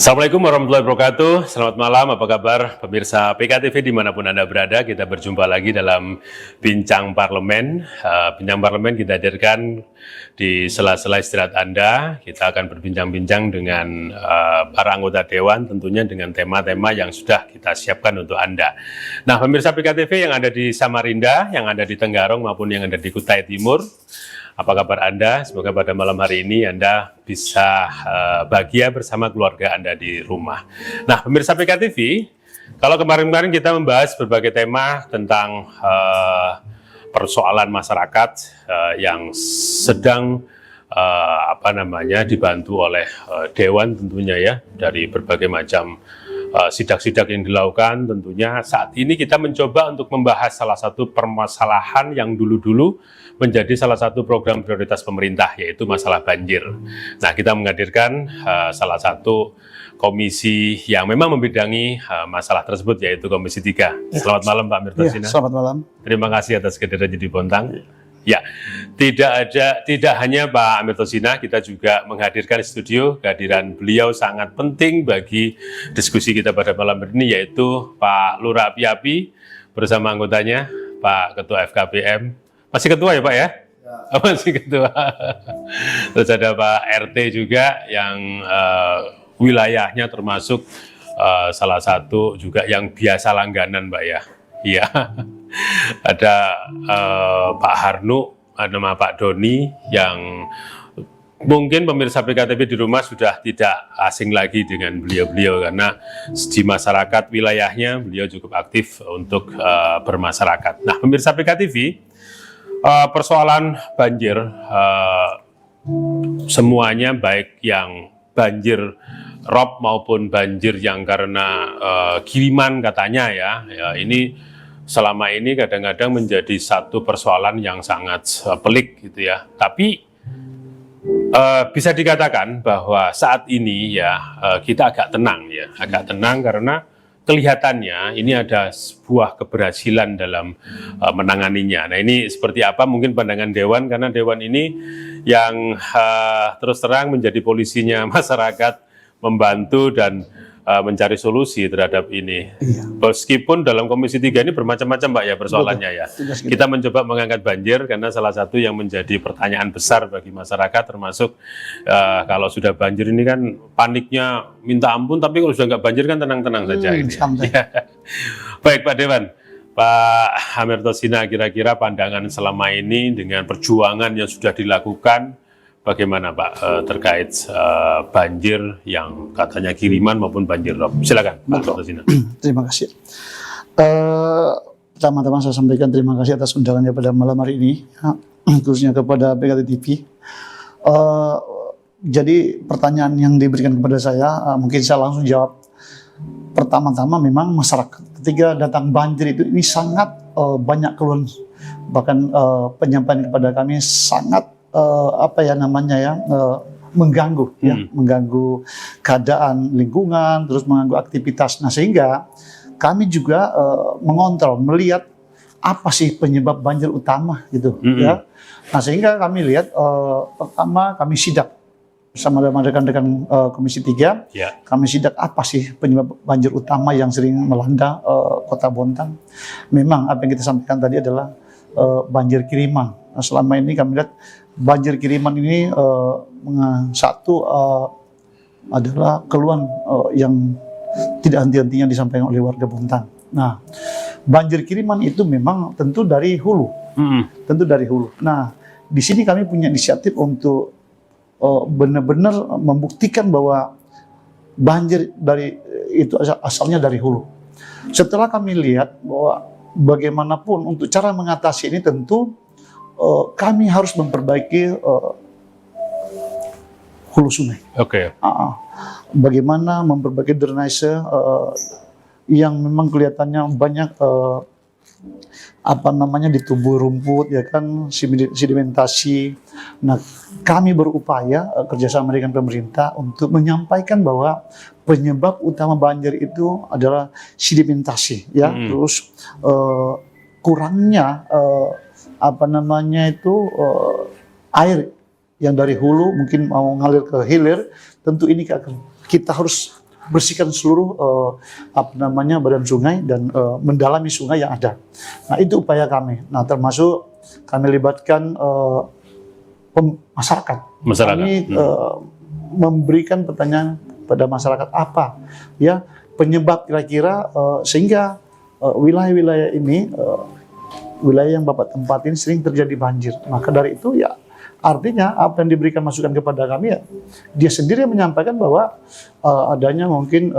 Assalamualaikum warahmatullahi wabarakatuh. Selamat malam, apa kabar pemirsa PKTV dimanapun Anda berada. Kita berjumpa lagi dalam Bincang Parlemen. Bincang Parlemen kita hadirkan di sela-sela istirahat Anda. Kita akan berbincang-bincang dengan para anggota Dewan, tentunya dengan tema-tema yang sudah kita siapkan untuk Anda. Nah, pemirsa PKTV yang ada di Samarinda, yang ada di Tenggarong maupun yang ada di Kutai Timur, apa kabar Anda? Semoga pada malam hari ini Anda bisa bahagia bersama keluarga Anda di rumah. Nah, pemirsa PKTV, kalau kemarin-kemarin kita membahas berbagai tema tentang persoalan masyarakat yang sedang dibantu oleh Dewan tentunya ya, dari berbagai macam sidak-sidak yang dilakukan. Tentunya saat ini kita mencoba untuk membahas salah satu permasalahan yang dulu-dulu menjadi salah satu program prioritas pemerintah, yaitu masalah banjir. Nah, kita menghadirkan salah satu komisi yang memang membidangi masalah tersebut, yaitu Komisi 3. Selamat malam Pak Mirtosina. Selamat malam. Terima kasih atas kehadirannya di Bontang. Ya, tidak hanya Pak Mirtosina, kita juga menghadirkan studio. Kehadiran beliau sangat penting bagi diskusi kita pada malam ini, yaitu Pak Lurah Api-Api bersama anggotanya, Pak Ketua FKPM. Masih ketua ya Pak ya? Oh, masih ketua. Terus ada Pak RT juga yang wilayahnya termasuk salah satu juga yang biasa langganan Pak ya. Iya. Ada Pak Harnu, ada nama Pak Doni yang mungkin pemirsa PKTV di rumah sudah tidak asing lagi dengan beliau-beliau, karena di masyarakat wilayahnya beliau cukup aktif untuk bermasyarakat. Nah, pemirsa PKTV, persoalan banjir semuanya, baik yang banjir rob maupun banjir yang karena kiriman katanya ya, ini selama ini kadang-kadang menjadi satu persoalan yang sangat pelik gitu ya. Tapi bisa dikatakan bahwa saat ini ya kita agak tenang karena kelihatannya ini ada sebuah keberhasilan dalam menanganinya. Nah, ini seperti apa mungkin pandangan Dewan, karena Dewan ini yang terus terang menjadi polisinya masyarakat, membantu dan mencari solusi terhadap ini. Iya. Meskipun dalam Komisi 3 ini bermacam-macam Pak ya persoalannya ya. Kita mencoba mengangkat banjir karena salah satu yang menjadi pertanyaan besar bagi masyarakat, termasuk kalau sudah banjir ini kan paniknya minta ampun, tapi kalau sudah nggak banjir kan tenang-tenang saja. Ya. Baik Pak Dewan, Pak Mirtosina, kira-kira pandangan selama ini dengan perjuangan yang sudah dilakukan, bagaimana Pak terkait banjir yang katanya kiriman maupun banjir rob? Silakan Pak Mirtosina. Terima kasih. Pertama-tama saya sampaikan terima kasih atas undangannya pada malam hari ini, khususnya kepada PKTV. Jadi pertanyaan yang diberikan kepada saya, mungkin saya langsung jawab. Pertama-tama memang masyarakat ketika datang banjir itu ini sangat banyak keluhan, bahkan penyampaian kepada kami sangat mengganggu ya, mengganggu keadaan lingkungan, terus mengganggu aktivitas. Nah, sehingga kami juga mengontrol, melihat apa sih penyebab banjir utama gitu ya. Nah, sehingga kami lihat pertama kami sidak bersama rekan-rekan Komisi 3, kami sidak apa sih penyebab banjir utama yang sering melanda Kota Bontang. Memang apa yang kita sampaikan tadi adalah banjir kiriman. Nah, selama ini kami lihat banjir kiriman ini adalah keluhan yang tidak henti-hentinya disampaikan oleh warga Bontang. Nah, banjir kiriman itu memang tentu dari hulu, tentu dari hulu. Nah, di sini kami punya inisiatif untuk benar-benar membuktikan bahwa banjir itu asalnya dari hulu. Setelah kami lihat bahwa bagaimanapun untuk cara mengatasi ini tentu kami harus memperbaiki hulu sungai. Oke. Bagaimana memperbaiki drainase yang memang kelihatannya banyak ditumbuh rumput ya kan, sedimentasi. Nah, kami berupaya kerjasama dengan pemerintah untuk menyampaikan bahwa penyebab utama banjir itu adalah sedimentasi ya, terus kurangnya air yang dari hulu mungkin mau ngalir ke hilir, tentu ini kita harus bersihkan seluruh badan sungai dan mendalami sungai yang ada. Nah, itu upaya kami. Nah, termasuk kami libatkan masyarakat. Kami memberikan pertanyaan pada masyarakat apa ya penyebab kira-kira sehingga wilayah-wilayah ini wilayah yang Bapak tempatin sering terjadi banjir. Maka dari itu ya artinya apa yang diberikan masukan kepada kami ya dia sendiri menyampaikan bahwa adanya mungkin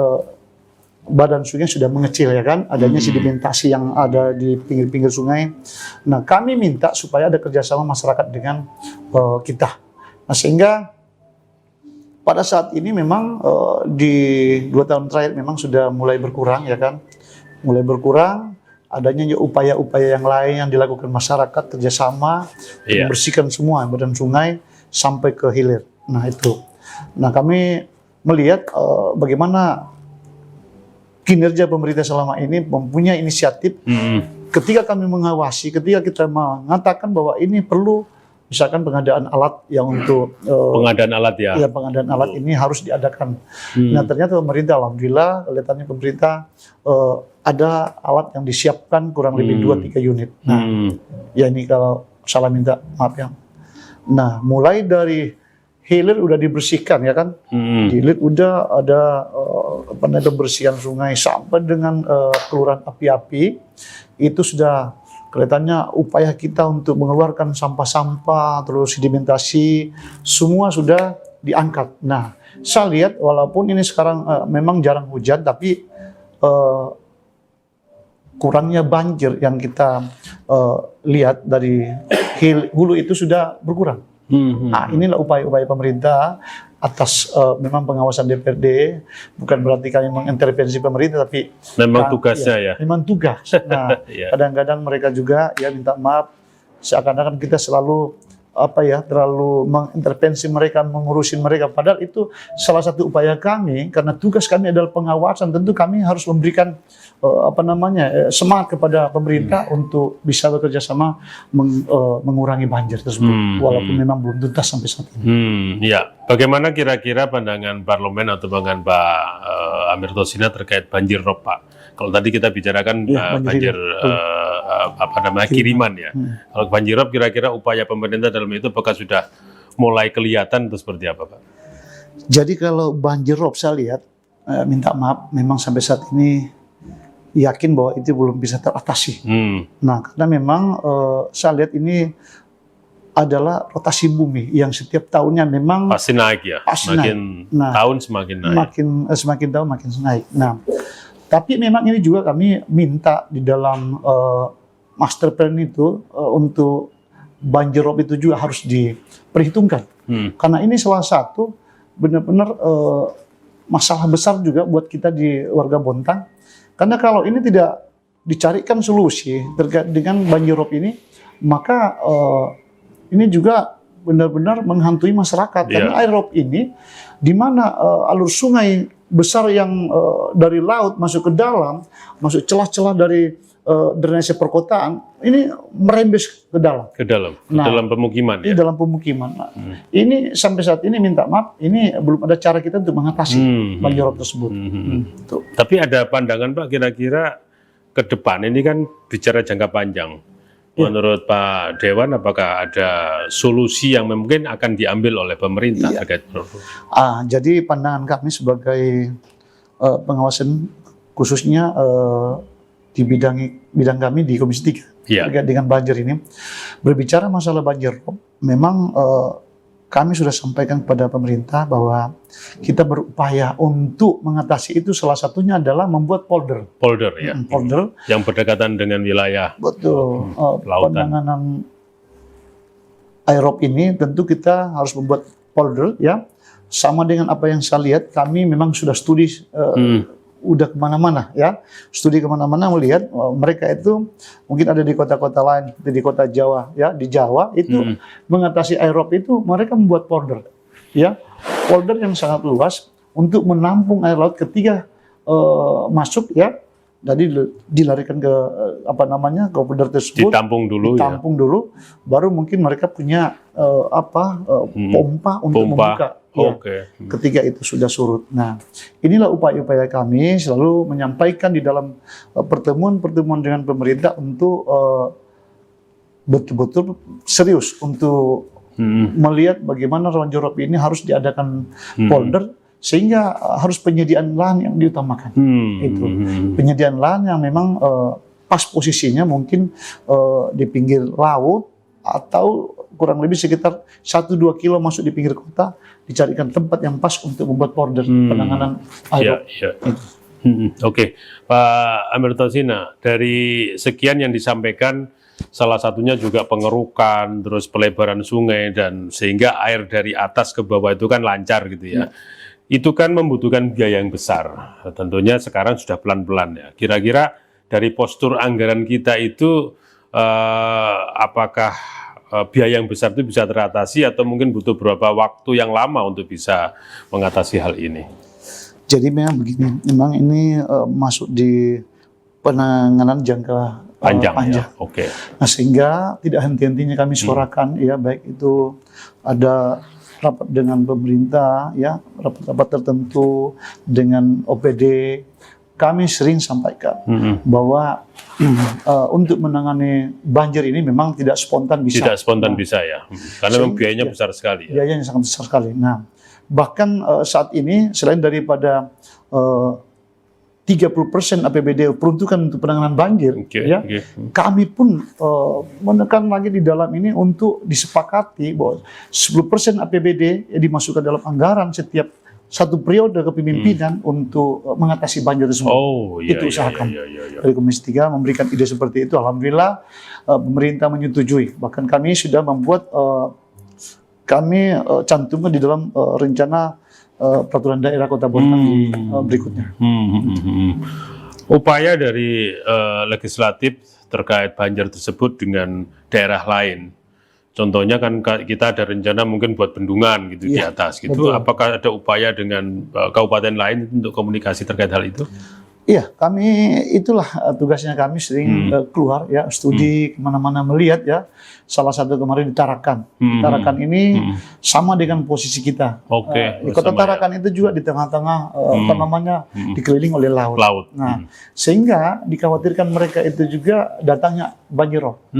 badan sungai sudah mengecil ya kan, adanya sedimentasi yang ada di pinggir-pinggir sungai. Nah, kami minta supaya ada kerjasama masyarakat dengan kita. Nah, sehingga pada saat ini memang di 2 tahun terakhir memang sudah mulai berkurang ya kan, mulai berkurang. Adanya upaya-upaya yang lain yang dilakukan masyarakat kerjasama membersihkan semua badan sungai sampai ke hilir. Nah itu. Nah kami melihat bagaimana kinerja pemerintah selama ini mempunyai inisiatif. Ketika kami mengawasi, ketika kita mengatakan bahwa ini perlu misalkan pengadaan alat yang untuk pengadaan alat ya. Ya pengadaan alat ini harus diadakan. Nah ternyata pemerintah, alhamdulillah, kelihatannya pemerintah ada alat yang disiapkan kurang lebih 2-3 unit. Nah, ya ini kalau salah minta maaf ya. Nah, mulai dari hilir udah dibersihkan ya kan, hilir udah ada pembersihan sungai sampai dengan kelurahan api-api itu sudah kelihatannya upaya kita untuk mengeluarkan sampah-sampah terus sedimentasi semua sudah diangkat. Nah, saya lihat walaupun ini sekarang memang jarang hujan tapi kurangnya banjir yang kita lihat dari hulu itu sudah berkurang. Nah, inilah upaya-upaya pemerintah atas memang pengawasan DPRD, bukan berarti kami mengintervensi pemerintah, tapi memang tugasnya ya. Memang tugas. Nah, kadang-kadang mereka juga ya minta maaf, seakan-akan kita selalu terlalu mengintervensi mereka, mengurusin mereka. Padahal itu salah satu upaya kami, karena tugas kami adalah pengawasan. Tentu kami harus memberikan semangat kepada pemerintah untuk bisa bekerja sama mengurangi banjir tersebut, walaupun memang belum tuntas sampai saat ini. Ya, bagaimana kira-kira pandangan parlemen atau pandangan Pak Amir Thosina terkait banjir rob, Pak? Kalau tadi kita bicarakan banjir kiriman ya. Kalau banjir rob kira-kira upaya pemerintah dalam itu apakah sudah mulai kelihatan atau seperti apa, Pak? Jadi kalau banjir rob saya lihat, minta maaf, memang sampai saat ini yakin bahwa itu belum bisa teratasi. Nah, karena memang saya lihat ini adalah rotasi bumi yang setiap tahunnya memang pasti naik ya. Semakin tahun semakin naik. Semakin tahun makin naik. Nah, tapi memang ini juga kami minta di dalam master plan itu untuk banjir rob itu juga harus diperhitungkan. Karena ini salah satu benar-benar masalah besar juga buat kita di warga Bontang. Karena kalau ini tidak dicarikan solusi terkait dengan banjir rob ini, maka ini juga benar-benar menghantui masyarakat. Karena air rob ini, di mana alur sungai besar yang dari laut masuk ke dalam, masuk celah-celah dari drainase perkotaan, ini merembes ke dalam. Ke dalam pemukiman ya? Dalam pemukiman. Nah, ini sampai saat ini minta maaf, ini belum ada cara kita untuk mengatasi banjir rob tersebut. Tapi ada pandangan Pak, kira-kira ke depan ini kan bicara jangka panjang. Menurut Pak Dewan, apakah ada solusi yang mungkin akan diambil oleh pemerintah terkait jadi pandangan kami sebagai pengawasan khususnya di bidang kami di Komisi 3 terkait dengan banjir ini, berbicara masalah banjir rob, memang kami sudah sampaikan kepada pemerintah bahwa kita berupaya untuk mengatasi itu, salah satunya adalah membuat polder ya. Polder yang berdekatan dengan wilayah. Betul. Penanganan air rob ini tentu kita harus membuat polder ya. Sama dengan apa yang saya lihat, kami memang sudah studi udah kemana-mana ya, studi kemana-mana melihat mereka itu mungkin ada di kota-kota lain, di kota Jawa ya, di Jawa itu mengatasi air rob itu mereka membuat polder ya, polder yang sangat luas untuk menampung air laut ketika masuk ya, jadi dilarikan ke ke polder tersebut, ditampung dulu, baru mungkin mereka punya pompa untuk membuka ya, Oke. ketika itu sudah surut. Nah, inilah upaya-upaya kami selalu menyampaikan di dalam pertemuan-pertemuan dengan pemerintah untuk betul-betul serius untuk melihat bagaimana Rawan-Jorop ini harus diadakan polder, sehingga harus penyediaan lahan yang diutamakan. Itu penyediaan lahan yang memang pas posisinya mungkin di pinggir laut atau kurang lebih sekitar 1-2 kilo masuk di pinggir kota, dicarikan tempat yang pas untuk membuat polder penanganan air. Oke, Pak Amir Tosina, dari sekian yang disampaikan, salah satunya juga pengerukan, terus pelebaran sungai, dan sehingga air dari atas ke bawah itu kan lancar gitu ya. Itu kan membutuhkan biaya yang besar. Tentunya sekarang sudah pelan-pelan ya. Kira-kira dari postur anggaran kita itu, apakah biaya yang besar itu bisa teratasi atau mungkin butuh beberapa waktu yang lama untuk bisa mengatasi hal ini? Jadi memang begini, memang ini masuk di penanganan jangka panjang. Ya? Oke. Nah, sehingga tidak henti-hentinya kami suarakan ya, baik itu ada rapat dengan pemerintah ya, rapat-rapat tertentu dengan OPD, kami sering sampaikan bahwa untuk menangani banjir ini memang tidak spontan bisa. Tidak spontan bisa ya, karena memang biayanya besar sekali. Ya? Biayanya sangat besar sekali. Nah, bahkan saat ini selain daripada 30% APBD peruntukan untuk penanganan banjir, kami pun menekan lagi di dalam ini untuk disepakati bahwa 10% APBD dimasukkan dalam anggaran setiap satu periode kepemimpinan untuk mengatasi banjir tersebut. Itu usahakan. Dari Komisi 3 memberikan ide seperti itu. Alhamdulillah pemerintah menyetujui. Bahkan kami sudah membuat, kami cantumkan di dalam rencana peraturan daerah Kota Bontang di berikutnya. Upaya dari legislatif terkait banjir tersebut dengan daerah lain. Contohnya kan kita ada rencana mungkin buat bendungan gitu di atas gitu. Betul. Apakah ada upaya dengan kabupaten lain untuk komunikasi terkait hal itu? Iya, kami itulah tugasnya kami sering keluar ya, studi kemana-mana melihat ya. Salah satu kemarin di Tarakan. Tarakan ini sama dengan posisi kita. Di Kota Tarakan itu juga di tengah-tengah apa namanya dikelilingi oleh laut. Nah, sehingga dikhawatirkan mereka itu juga datangnya banjirop.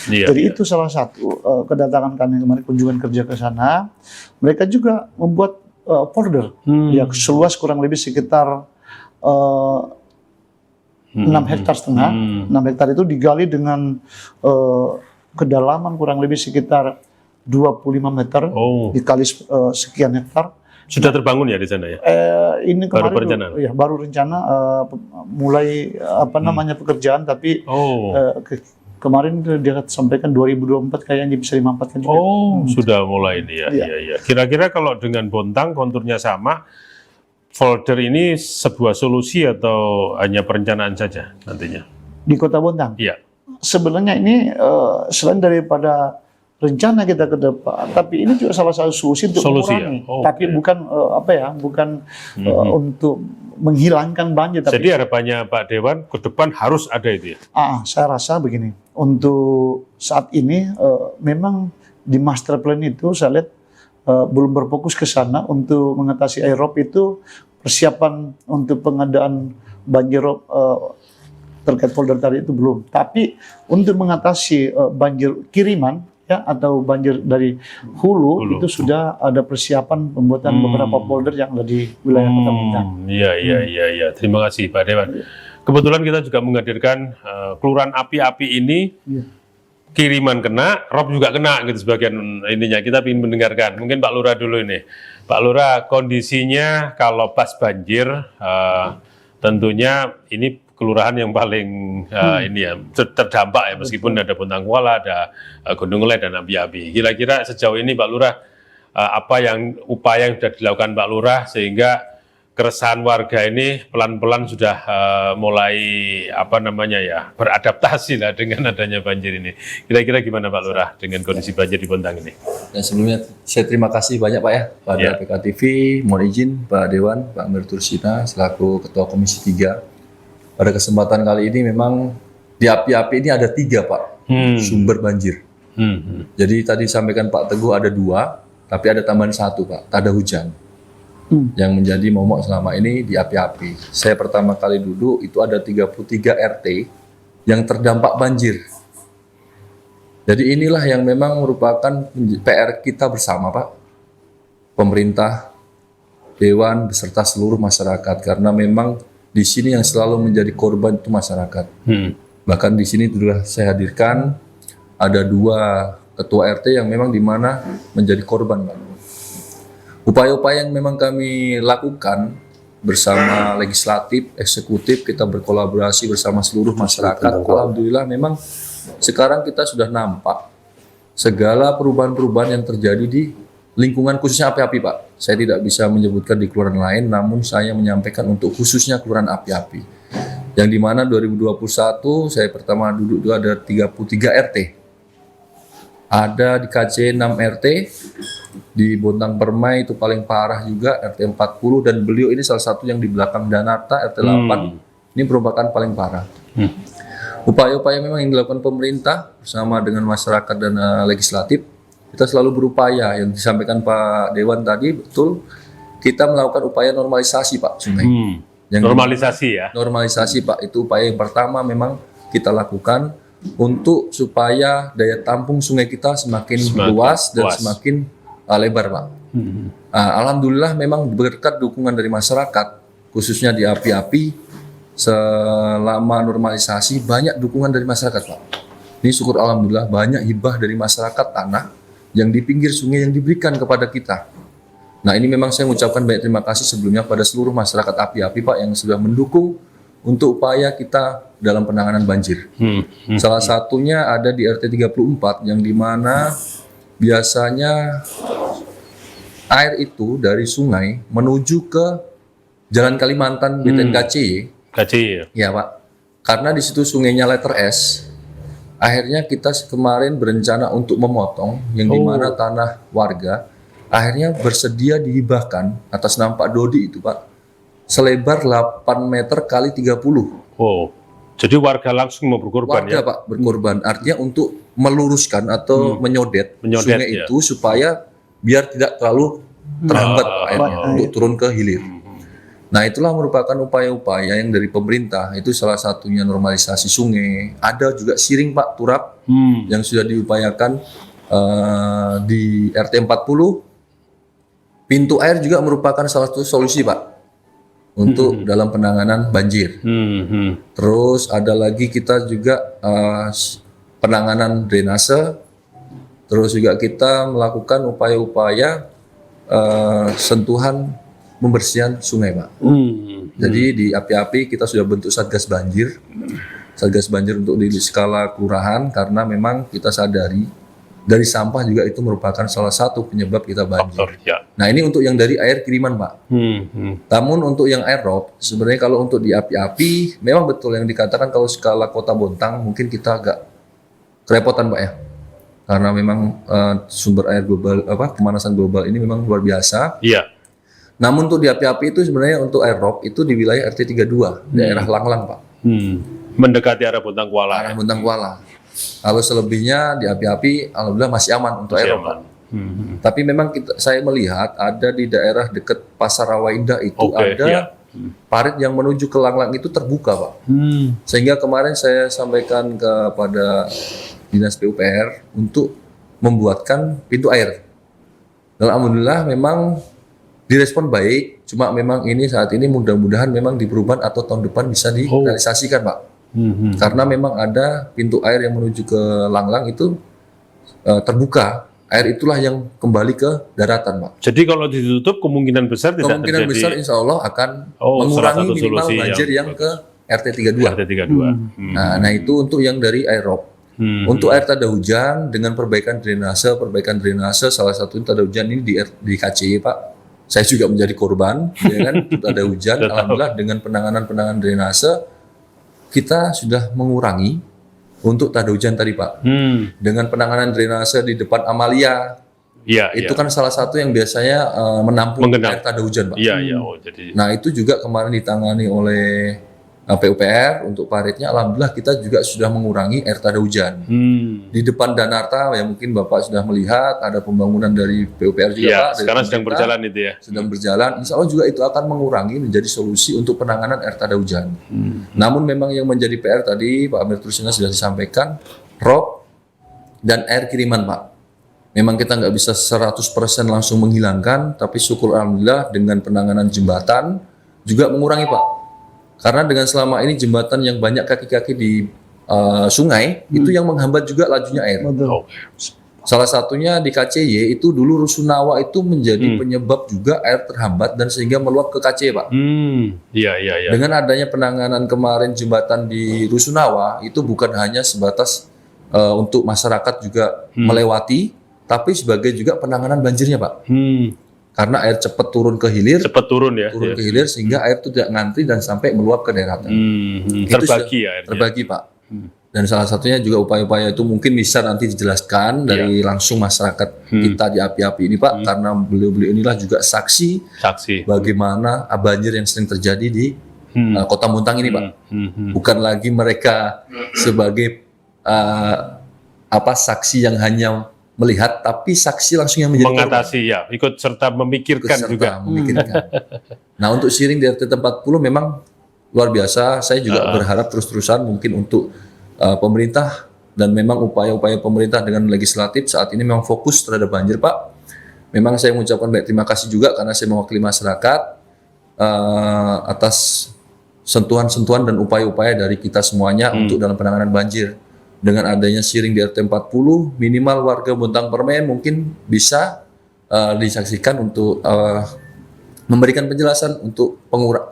Jadi itu salah satu kedatangan kami kemarin, kunjungan kerja ke sana. Mereka juga membuat polder ya seluas kurang lebih sekitar 6,5 hektar. 6 hektar itu digali dengan kedalaman kurang lebih sekitar 25 meter dikali sekian hektar. Sudah terbangun ya di sana ya? Ini kemarin baru rencana mulai apa namanya pekerjaan, tapi kemarin dia sampaikan 2024 kayaknya bisa dimanfaatkan juga. Sudah mulai ini ya. Iya. Kira-kira kalau dengan Bontang konturnya sama, folder ini sebuah solusi atau hanya perencanaan saja nantinya? Di Kota Bontang? Iya. Sebenarnya ini selain daripada rencana kita ke depan, tapi ini juga salah satu solusi untuk mengurangi. Tapi bukan bukan untuk menghilangkan banjir. Tapi jadi harapannya Pak Dewan ke depan harus ada itu ya? Saya rasa begini, untuk saat ini memang di master plan itu saya lihat belum berfokus ke sana untuk mengatasi airop itu. Persiapan untuk pengadaan banjirop terkait folder tadi itu belum. Tapi untuk mengatasi banjir kiriman ya atau banjir dari hulu itu sudah ada persiapan pembuatan beberapa folder yang ada di wilayah Kota Bontang. Iya. Terima kasih Pak Dewan. Kebetulan kita juga menghadirkan kelurahan api-api ini. Kiriman kena, rob juga kena gitu sebagian ininya. Kita ingin mendengarkan. Mungkin Pak Lurah dulu ini. Pak Lurah, kondisinya kalau pas banjir, tentunya ini kelurahan yang paling ini ya terdampak ya, meskipun ada Bontang Kuala, ada Gunung Leh dan api-api. Kira-kira sejauh ini Pak Lurah, upaya yang sudah dilakukan Pak Lurah sehingga keresahan warga ini pelan-pelan sudah mulai beradaptasi lah dengan adanya banjir ini. Kira-kira gimana Pak Lurah dengan kondisi banjir di Bontang ini? Dan sebelumnya saya terima kasih banyak Pak ya pada PKTV, mohon izin Pak Dewan, Pak Amir Tosina selaku Ketua Komisi 3. Pada kesempatan kali ini memang di api-api ini ada 3 Pak sumber banjir. Jadi tadi sampaikan Pak Teguh ada 2, tapi ada tambahan satu Pak, tada hujan. Yang menjadi momok selama ini di api-api. Saya pertama kali duduk itu ada 33 RT yang terdampak banjir. Jadi inilah yang memang merupakan PR kita bersama Pak. Pemerintah, Dewan, beserta seluruh masyarakat. Karena memang di sini yang selalu menjadi korban itu masyarakat. Bahkan di sini sudah saya hadirkan ada 2 ketua RT yang memang di mana menjadi korban Pak. Upaya-upaya yang memang kami lakukan bersama legislatif, eksekutif, kita berkolaborasi bersama seluruh masyarakat. Alhamdulillah memang sekarang kita sudah nampak segala perubahan-perubahan yang terjadi di lingkungan khususnya api-api Pak. Saya tidak bisa menyebutkan di kelurahan lain, namun saya menyampaikan untuk khususnya kelurahan api-api. Yang dimana 2021 saya pertama duduk itu ada 33 RT. Ada di KC 6 RT, di Bontang Permai itu paling parah juga RT 40, dan beliau ini salah satu yang di belakang Danata RT 8 ini merupakan paling parah. Upaya-upaya memang yang dilakukan pemerintah bersama dengan masyarakat dan legislatif, kita selalu berupaya yang disampaikan Pak Dewan tadi, betul kita melakukan upaya normalisasi Pak sungai. Yang Normalisasi ya? Normalisasi Pak, itu upaya yang pertama memang kita lakukan untuk supaya daya tampung sungai kita semakin luas dan semakin lebar Pak. Alhamdulillah memang berkat dukungan dari masyarakat, khususnya di api-api, selama normalisasi banyak dukungan dari masyarakat Pak. Ini syukur Alhamdulillah banyak hibah dari masyarakat tanah yang di pinggir sungai yang diberikan kepada kita. Nah ini memang saya mengucapkan banyak terima kasih sebelumnya pada seluruh masyarakat api-api Pak yang sudah mendukung untuk upaya kita dalam penanganan banjir. Salah satunya ada di RT 34 yang dimana biasanya air itu dari sungai menuju ke Jalan Kalimantan BTNKC. Ya Pak, karena di situ sungainya letter S. Akhirnya kita kemarin berencana untuk memotong yang dimana tanah warga akhirnya bersedia dihibahkan atas nama Pak Dodi itu Pak, selebar 8 meter kali 30. Jadi warga langsung mau berkorban warga, ya? Pak, berkorban. Artinya untuk meluruskan atau menyodet sungai ya. itu supaya biar tidak terlalu terhambat airnya untuk turun ke hilir. Nah itulah merupakan upaya-upaya yang dari pemerintah, itu salah satunya normalisasi sungai. Ada juga siring Pak, turap yang sudah diupayakan di RT 40. Pintu air juga merupakan salah satu solusi Pak untuk dalam penanganan banjir. Terus ada lagi kita juga penanganan drainase. Terus juga kita melakukan upaya-upaya sentuhan pembersihan sungai Pak. Jadi di api-api kita sudah bentuk satgas banjir untuk di skala kelurahan, karena memang kita sadari dari sampah juga itu merupakan salah satu penyebab kita banjir. Nah ini untuk yang dari air kiriman Pak. Namun untuk yang air rob, sebenarnya kalau untuk di api-api memang betul yang dikatakan kalau skala kota Bontang mungkin kita agak kerepotan Pak ya. Karena memang sumber air global, pemanasan global ini memang luar biasa. Namun untuk di api-api itu sebenarnya untuk air rob itu di wilayah RT 32, daerah Langlang Pak. Mendekati arah Bontang Kuala. Arah Bontang Kuala. Kalau selebihnya di api-api, alhamdulillah masih aman untuk air rob. Tapi memang saya melihat ada di daerah dekat Pasar Rawa Indah itu ada parit yang menuju ke Langlang itu terbuka Pak. Sehingga kemarin saya sampaikan kepada Dinas PUPR untuk membuatkan pintu air. Dan alhamdulillah memang direspon baik, cuma memang ini saat ini mudah-mudahan memang di perubahan atau tahun depan bisa direalisasikan Pak. Karena memang ada pintu air yang menuju ke Langlang itu terbuka, air itulah yang kembali ke daratan Pak. Jadi kalau ditutup kemungkinan besar tidak terjadi. Kemungkinan besar insya Allah akan mengurangi minimal banjir yang ke RT 32. Nah itu untuk yang dari air rob. Untuk air tada hujan dengan perbaikan drainase salah satu tada hujan ini di KCI Pak. Saya juga menjadi korban, ya kan? Tada hujan, alhamdulillah dengan penanganan drainase kita sudah mengurangi untuk tada hujan tadi Pak. Dengan penanganan drainase di depan Amalia, itu kan salah satu yang biasanya menampung air tada hujan Pak. Jadi... Nah itu juga kemarin ditangani oleh PUPR untuk paritnya, alhamdulillah kita juga sudah mengurangi air tada hujan. Di depan Danarta ya mungkin Bapak sudah melihat ada pembangunan dari PUPR juga Iya, Pak. Dari sekarang sedang pemerintah. berjalan itu ya. Sedang berjalan, insya Allah juga itu akan mengurangi menjadi solusi untuk penanganan air tada hujan. Namun memang yang menjadi PR tadi Pak Amir Tursina sudah disampaikan, rob dan air kiriman Pak. Memang kita nggak bisa 100% langsung menghilangkan, tapi syukur alhamdulillah dengan penanganan jembatan juga mengurangi Pak. Karena dengan selama ini jembatan yang banyak kaki-kaki di sungai, itu yang menghambat juga lajunya air. Betul. Salah satunya di KCY itu dulu Rusunawa itu menjadi penyebab juga air terhambat dan sehingga meluap ke KCY Pak. Iya, iya, iya. Dengan adanya penanganan kemarin jembatan di Rusunawa itu bukan hanya sebatas untuk masyarakat juga melewati, tapi sebagai juga penanganan banjirnya Pak. Karena air cepat turun ke hilir, Cepat turun ya. turun ke hilir sehingga air itu tidak ngantri dan sampai meluap ke daerah tadi. Itu Terbagi ya airnya. Terbagi Pak. Dan salah satunya juga upaya-upaya itu mungkin bisa nanti dijelaskan dari langsung masyarakat kita di api-api ini Pak, karena beliau-beliau inilah juga saksi Saksi. bagaimana banjir yang sering terjadi di Kota Muntang ini Pak. Bukan lagi mereka sebagai saksi yang hanya melihat, tapi saksi langsung yang menjadi Mengatasi ya, ikut serta memikirkan juga. memikirkan. Nah untuk Siring di RT 40 memang luar biasa. Saya juga berharap terus-terusan mungkin untuk pemerintah dan memang upaya-upaya pemerintah dengan legislatif saat ini memang fokus terhadap banjir Pak. Memang saya mengucapkan banyak terima kasih juga karena saya mewakili masyarakat atas sentuhan-sentuhan dan upaya-upaya dari kita semuanya untuk dalam penanganan banjir. Dengan adanya Siring di RT 40, minimal warga Bontang Permen mungkin bisa disaksikan untuk memberikan penjelasan untuk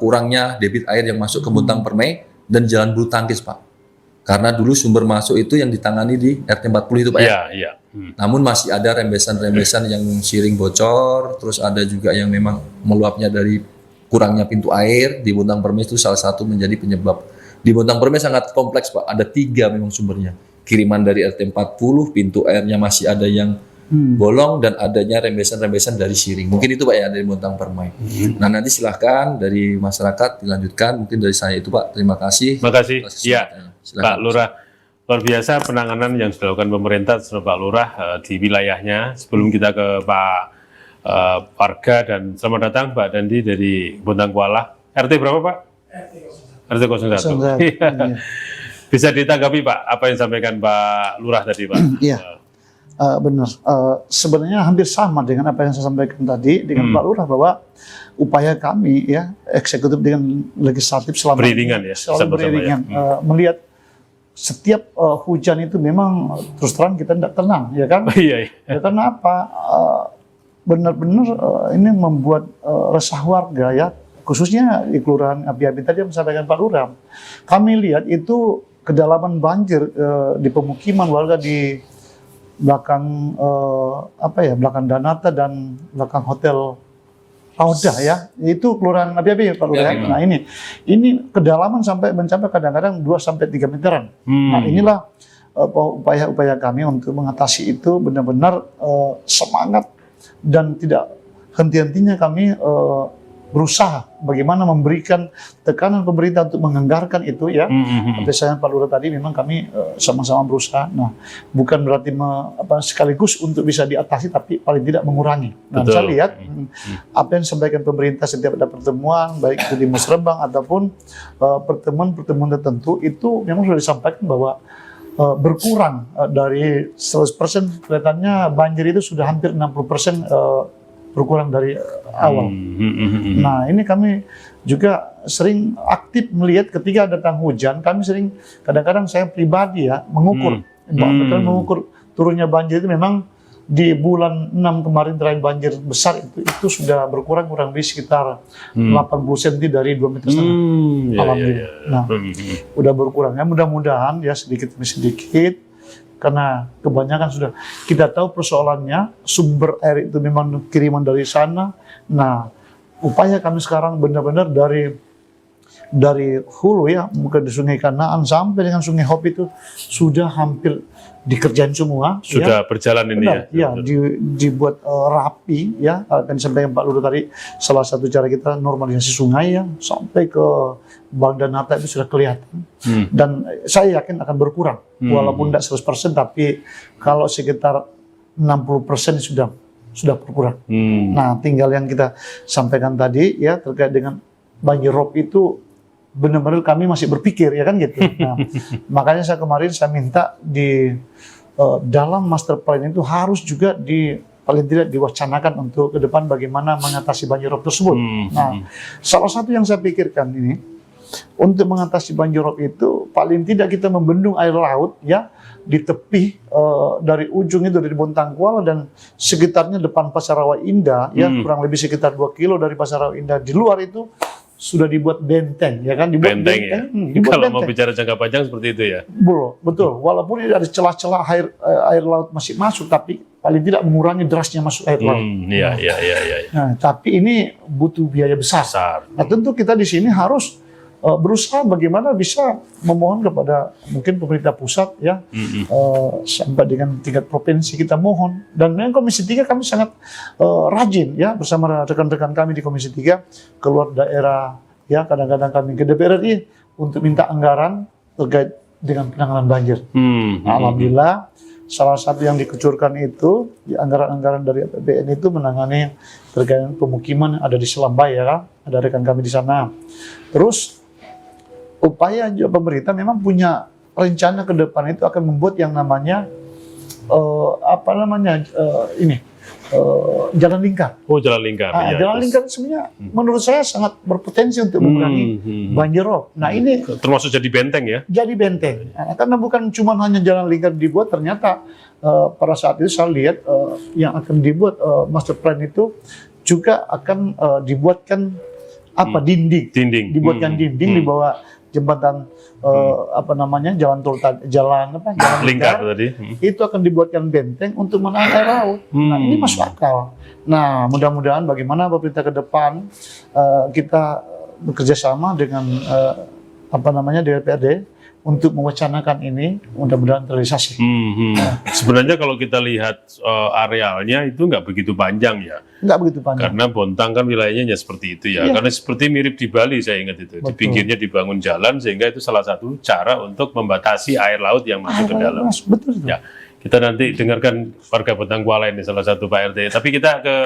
kurangnya debit air yang masuk ke Bontang Permen dan jalan bulu tangkis Pak. Karena dulu sumber masuk itu yang ditangani di RT 40 itu Pak ya. Iya, iya. Namun masih ada rembesan-rembesan yang Siring bocor, terus ada juga yang memang meluapnya dari kurangnya pintu air di Bontang Permen itu salah satu menjadi penyebab. Di Bontang Permen sangat kompleks Pak, ada 3 memang sumbernya. Kiriman dari RT 40, pintu airnya masih ada yang bolong dan adanya rembesan-rembesan dari Siring. Mungkin itu Pak ya dari Bontang Permen. Nah nanti silahkan dari masyarakat dilanjutkan. Mungkin dari saya itu Pak. Terima kasih. Terima kasih. atas Ya, kesempatannya. Pak Lurah. Luar biasa penanganan yang sudah dilakukan pemerintah terhadap Pak Lurah di wilayahnya. Sebelum kita ke Pak Warga dan selamat datang Pak Dandi dari Bontang Kuala. RT berapa Pak? RT 01. Iya. Bisa ditanggapi Pak apa yang disampaikan Pak Lurah tadi Pak? Iya. Benar. Sebenarnya hampir sama dengan apa yang saya sampaikan tadi dengan Pak Lurah, bahwa upaya kami ya eksekutif dengan legislatif selama Beriringan ya, selalu sama-sama beriringan, ya. melihat setiap hujan itu memang terus terang kita tidak tenang ya kan. Iya, iya. Ya, karena apa? Benar-benar ini membuat resah warga ya, khususnya di Kelurahan Api-Api tadi yang disampaikan Pak Lurah. Kami lihat itu kedalaman banjir di pemukiman warga di belakang belakang Danata dan belakang Hotel Raudah ya, itu Kelurahan Api-Api Pak Lurah. Ya, Nah ini kedalaman sampai mencapai kadang-kadang 2-3 meteran. Nah inilah upaya-upaya kami untuk mengatasi itu, benar-benar semangat dan tidak henti-hentinya kami berusaha bagaimana memberikan tekanan pemerintah untuk menganggarkan itu ya. Sampai saya Pak Lurah tadi memang kami sama-sama berusaha. Nah, bukan berarti sekaligus untuk bisa diatasi, tapi paling tidak mengurangi. Nah, Betul. saya lihat apa yang disampaikan pemerintah setiap ada pertemuan, baik itu di Musrebang ataupun pertemuan-pertemuan tertentu, itu memang sudah disampaikan bahwa berkurang dari 100%, kelihatannya banjir itu sudah hampir 60% berkurang dari awal. Nah ini kami juga sering aktif melihat ketika datang hujan, kami sering kadang-kadang saya pribadi ya mengukur, mengukur turunnya banjir itu memang di bulan 6 kemarin terakhir banjir besar itu sudah berkurang kurang lebih sekitar 80 cm dari 2,5 meter. Alhamdulillah. Nah, udah berkurang ya, mudah-mudahan ya sedikit demi sedikit, karena kebanyakan sudah kita tahu persoalannya sumber air itu memang kiriman dari sana. Nah, upaya kami sekarang benar-benar dari dari hulu ya, mungkin di Sungai Kanaan sampai dengan Sungai Hop itu sudah hampir dikerjain semua. Sudah ya. berjalan ini Benar, ya. dibuat rapi ya. Dan disampaikan Pak Lurah tadi, salah satu cara kita normalisasi sungai ya, sampai ke Bagdanata itu sudah kelihatan. Dan saya yakin akan berkurang, walaupun tidak 100%, tapi kalau sekitar 60% sudah berkurang. Nah, tinggal yang kita sampaikan tadi ya terkait dengan banjir rob itu benar-benar kami masih berpikir ya kan gitu. Nah, makanya kemarin saya minta di dalam master plan itu harus juga paling tidak diwacanakan untuk ke depan bagaimana mengatasi banjir rob tersebut. Nah, salah satu yang saya pikirkan ini untuk mengatasi banjir rob itu paling tidak kita membendung air laut ya di tepi dari ujung itu dari Bontang Kuala dan sekitarnya depan Pasar Rawa Indah ya kurang lebih sekitar 2 kilo dari Pasar Rawa Indah. Di luar itu sudah dibuat benteng ya kan, dibuat benteng ya. dibuat Kalau benteng. mau bicara jangka panjang seperti itu ya. Betul. Walaupun ada celah-celah air laut masih masuk, tapi paling tidak mengurangi derasnya masuk air laut. Iya. Nah, tapi ini butuh biaya besar. Nah, tentu kita di sini harus berusaha bagaimana bisa memohon kepada mungkin pemerintah pusat ya, sampai dengan tingkat provinsi kita mohon. Dan memang Komisi 3 kami sangat rajin ya bersama rekan-rekan kami di Komisi 3 keluar daerah ya, kadang-kadang kami ke DPR RI untuk minta anggaran terkait dengan penanganan banjir. Alhamdulillah salah satu yang dikucurkan itu anggaran-anggaran dari APBN itu menangani terkait pemukiman ada di Selambai ya kan, ada rekan kami di sana. Terus upaya juga pemerintah memang punya rencana ke depan itu akan membuat yang namanya jalan lingkar. Oh, jalan lingkar. Jalan lingkar sebenarnya menurut saya sangat berpotensi untuk mengurangi banjir rob. Nah, ini termasuk jadi benteng ya? Jadi benteng. Karena bukan cuma hanya jalan lingkar dibuat, ternyata pada saat itu saya lihat yang akan dibuat master plan itu juga akan dibuatkan dinding. Dibuatkan dinding di bawah jembatan jalan lingkar tadi. Itu akan dibuatkan benteng untuk menahan air laut. Nah, ini masuk akal. Nah, mudah-mudahan bagaimana pemerintah ke depan kita bekerja sama dengan DPRD untuk mewacanakan ini, mudah-mudahan terrealisasi. Sebenarnya kalau kita lihat arealnya itu nggak begitu panjang ya. Nggak begitu panjang. Karena Bontang kan wilayahnya seperti itu ya. Karena seperti mirip di Bali saya ingat itu. Di pinggirnya dibangun jalan sehingga itu salah satu cara untuk membatasi air laut yang masuk ke dalam. Betul. Ya, kita nanti dengarkan warga Bontang Kuala ini salah satu Pak RT. Tapi kita ke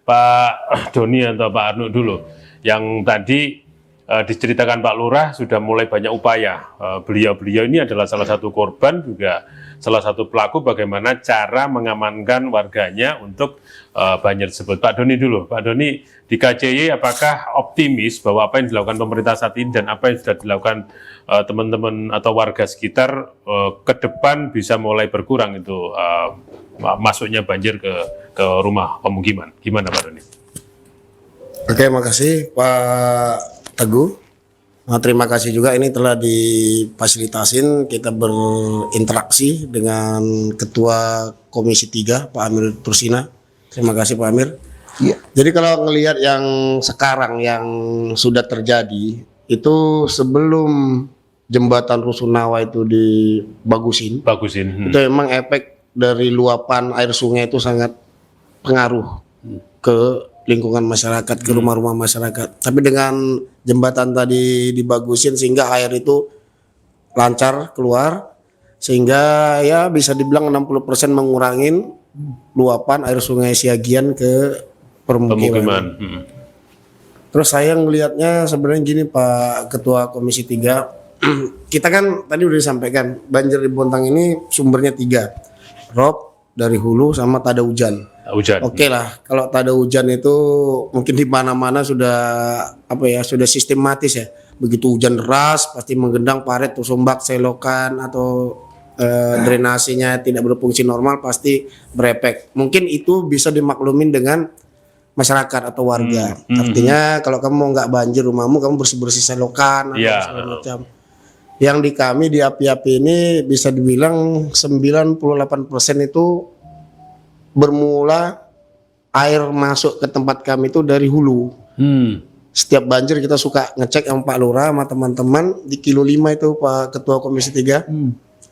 Pak Doni atau Pak Arno dulu. Yang tadi diceritakan Pak Lurah sudah mulai banyak upaya. Beliau-beliau ini adalah salah satu korban, juga salah satu pelaku bagaimana cara mengamankan warganya untuk banjir tersebut. Pak Doni dulu. Pak Doni, di KCY apakah optimis bahwa apa yang dilakukan pemerintah saat ini dan apa yang sudah dilakukan teman-teman atau warga sekitar ke depan bisa mulai berkurang itu masuknya banjir ke rumah pemukiman? Gimana Pak Doni? Oke, makasih Pak Teguh. Nah, terima kasih juga ini telah difasilitasin kita berinteraksi dengan Ketua Komisi 3 Pak Amir Tursina. Terima kasih Pak Amir. Iya. Jadi kalau ngelihat yang sekarang yang sudah terjadi itu sebelum jembatan Rusunawa itu dibagusin. Itu memang efek dari luapan air sungai itu sangat pengaruh ke lingkungan masyarakat, ke rumah-rumah masyarakat. Tapi dengan jembatan tadi dibagusin sehingga air itu lancar keluar, sehingga ya bisa dibilang 60% mengurangin luapan air sungai Siagian ke permukiman. Terus saya ngelihatnya sebenarnya gini Pak Ketua Komisi 3, kita kan tadi udah disampaikan banjir di Bontang ini sumbernya 3, rob dari hulu sama tada hujan. Oke lah, kalau tak ada hujan itu mungkin di mana-mana sudah sudah sistematis ya. Begitu hujan deras pasti menggendang parit, tersumbat selokan atau drainasenya tidak berfungsi normal pasti berefek. Mungkin itu bisa dimaklumin dengan masyarakat atau warga. Artinya kalau kamu nggak banjir rumahmu, kamu bersih-bersih selokan atau segala macam. Yang di kami di api-api ini bisa dibilang 98% itu bermula air masuk ke tempat kami itu dari hulu. Setiap banjir kita suka ngecek sama Pak Lurah sama teman-teman di kilo 5 itu Pak Ketua Komisi 3.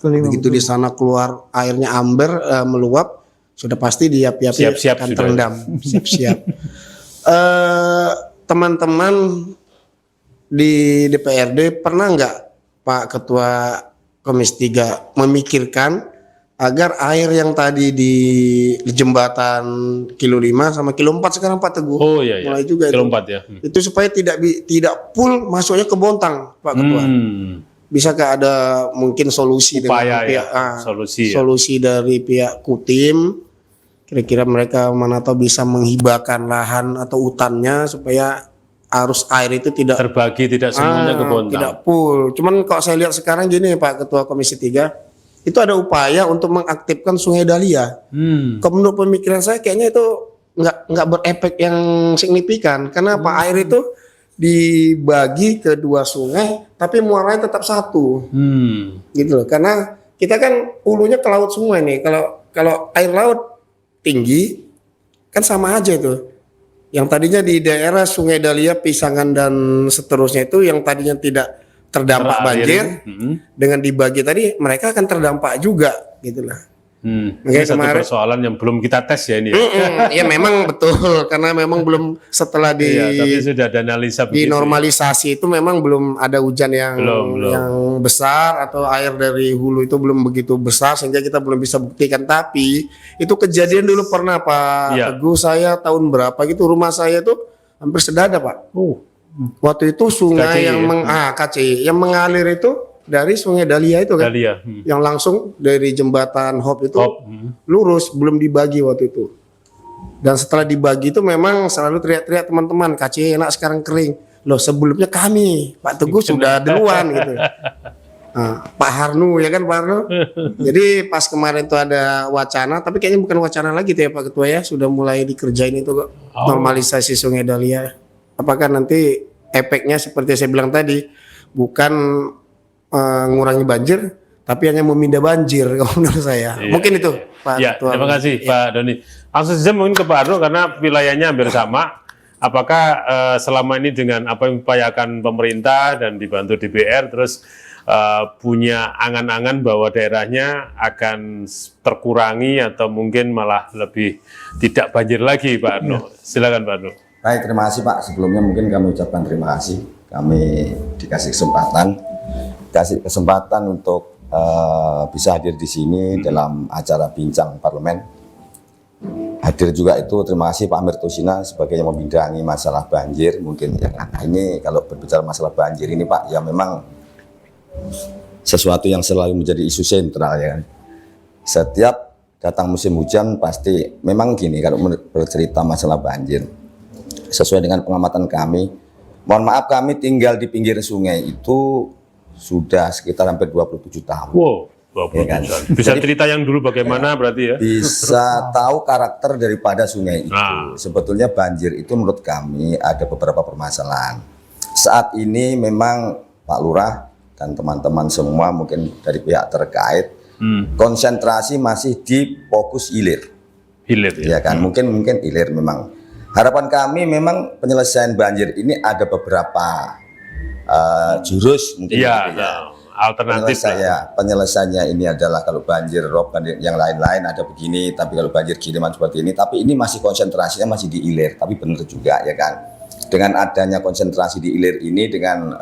Begitu di sana keluar airnya amber meluap, sudah pasti di api-api Siap-siap akan sudah. terendam. Siap-siap. Teman-teman di DPRD pernah nggak Pak Ketua Komisi 3 memikirkan agar air yang tadi di jembatan kilo 5 sama kilo 4 sekarang Pak Teguh. Oh iya, iya. Mulai juga Kilo itu. 4 ya. Itu supaya tidak full masuknya ke Bontang, Pak Ketua. Bisakah ada mungkin solusi Upaya dengan pihak, ya, solusi ya. solusi dari pihak Kutim? Kira-kira mereka mana tahu bisa menghibahkan lahan atau hutannya supaya arus air itu tidak Terbagi tidak semuanya ke Bontang. tidak full. Cuman kalau saya lihat sekarang gini Pak Ketua Komisi 3, itu ada upaya untuk mengaktifkan Sungai Dahlia. Kalau menurut pemikiran saya kayaknya itu nggak berefek yang signifikan. Karena apa, air itu dibagi ke dua sungai, tapi muaranya tetap satu, gitu loh. Karena kita kan hulunya ke laut semua nih. Kalau air laut tinggi, kan sama aja itu. Yang tadinya di daerah Sungai Dahlia, Pisangan dan seterusnya itu yang tadinya tidak terdampak banjir, dengan dibagi tadi mereka akan terdampak juga, gitulah. Ini satu persoalan yang belum kita tes ya ini. Ya memang betul, karena memang belum setelah tapi sudah ada analisa begitu. normalisasi itu memang belum ada hujan yang Belum. yang besar atau air dari hulu itu belum begitu besar sehingga kita belum bisa buktikan. Tapi itu kejadian dulu pernah Pak Teguh, saya tahun berapa gitu rumah saya tuh hampir sedada Pak. Waktu itu sungai KCI, yang ya? KCI yang mengalir itu dari Sungai Dahlia itu kan, Dahlia. yang langsung dari jembatan Hop itu lurus, belum dibagi waktu itu. Dan setelah dibagi itu memang selalu teriak-teriak teman-teman, KCI enak sekarang kering. Loh sebelumnya kami, Pak Teguh sudah duluan gitu. Nah, Pak Harnu ya kan Pak Harnu. Jadi pas kemarin itu ada wacana, tapi kayaknya bukan wacana lagi tuh ya Pak Ketua ya, sudah mulai dikerjain itu kok, normalisasi Sungai Dahlia. Apakah nanti efeknya seperti saya bilang tadi, bukan mengurangi banjir, tapi hanya memindah banjir kalau menurut saya. Mungkin itu Pak Ketua. Terima kasih Pak Doni. Langsung saja mungkin ke Pak Arno karena wilayahnya hampir sama. Apakah selama ini dengan apa yang diupayakan pemerintah dan dibantu DPR terus punya angan-angan bahwa daerahnya akan terkurangi atau mungkin malah lebih tidak banjir lagi Pak Arno? Silakan Pak Arno. Baik, terima kasih Pak. Sebelumnya mungkin kami ucapkan terima kasih. Kami dikasih kesempatan untuk bisa hadir di sini dalam acara bincang parlemen. Hadir juga itu terima kasih Pak Amir Tosina sebagai yang membidangi masalah banjir. Mungkin yang ini kalau berbicara masalah banjir ini Pak, ya memang sesuatu yang selalu menjadi isu sentral ya kan. Setiap datang musim hujan pasti memang gini kalau bercerita masalah banjir. Sesuai dengan pengamatan kami, mohon maaf kami tinggal di pinggir sungai itu sudah sekitar hampir 27 tahun. Wow, 27 ya kan? Bisa Jadi, cerita yang dulu bagaimana berarti ya? Bisa tahu karakter daripada sungai itu. Sebetulnya banjir itu menurut kami ada beberapa permasalahan. Saat ini memang Pak Lurah dan teman-teman semua mungkin dari pihak terkait konsentrasi masih di fokus hilir. Hilir Ya kan, mungkin hilir memang. Harapan kami memang penyelesaian banjir ini ada beberapa jurus mungkin alternatif penyelesaiannya ini adalah kalau banjir rob yang lain-lain ada begini, tapi kalau banjir kiriman seperti ini, tapi ini masih konsentrasinya masih di hilir, tapi benar juga ya kan. Dengan adanya konsentrasi di hilir ini dengan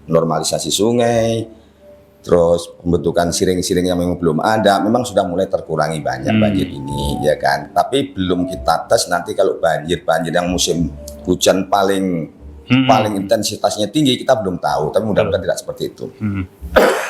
normalisasi sungai, terus pembentukan siring-siring yang memang belum ada, memang sudah mulai terkurangi banyak banjir ini, ya kan. Tapi belum kita tes nanti kalau banjir yang musim hujan paling intensitasnya tinggi kita belum tahu. Tapi mudah-mudahan tidak seperti itu.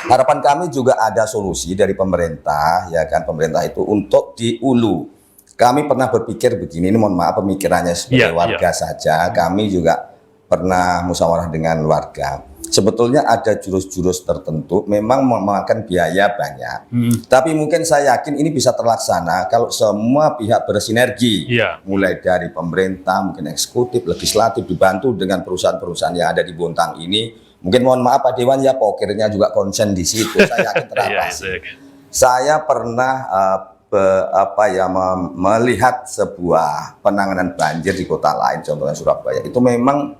Harapan kami juga ada solusi dari pemerintah, ya kan. Pemerintah itu untuk di hulu. Kami pernah berpikir begini, ini mohon maaf pemikirannya sebagai warga saja. Kami juga pernah musyawarah dengan warga. Sebetulnya ada jurus-jurus tertentu memang memakan biaya banyak. Tapi mungkin saya yakin ini bisa terlaksana kalau semua pihak bersinergi. Mulai dari pemerintah, mungkin eksekutif, legislatif dibantu dengan perusahaan-perusahaan yang ada di Bontang ini. Mungkin mohon maaf Pak Dewan ya pokirnya juga konsen di situ. Saya yakin teratasi. Saya pernah melihat sebuah penanganan banjir di kota lain, contohnya Surabaya. Itu memang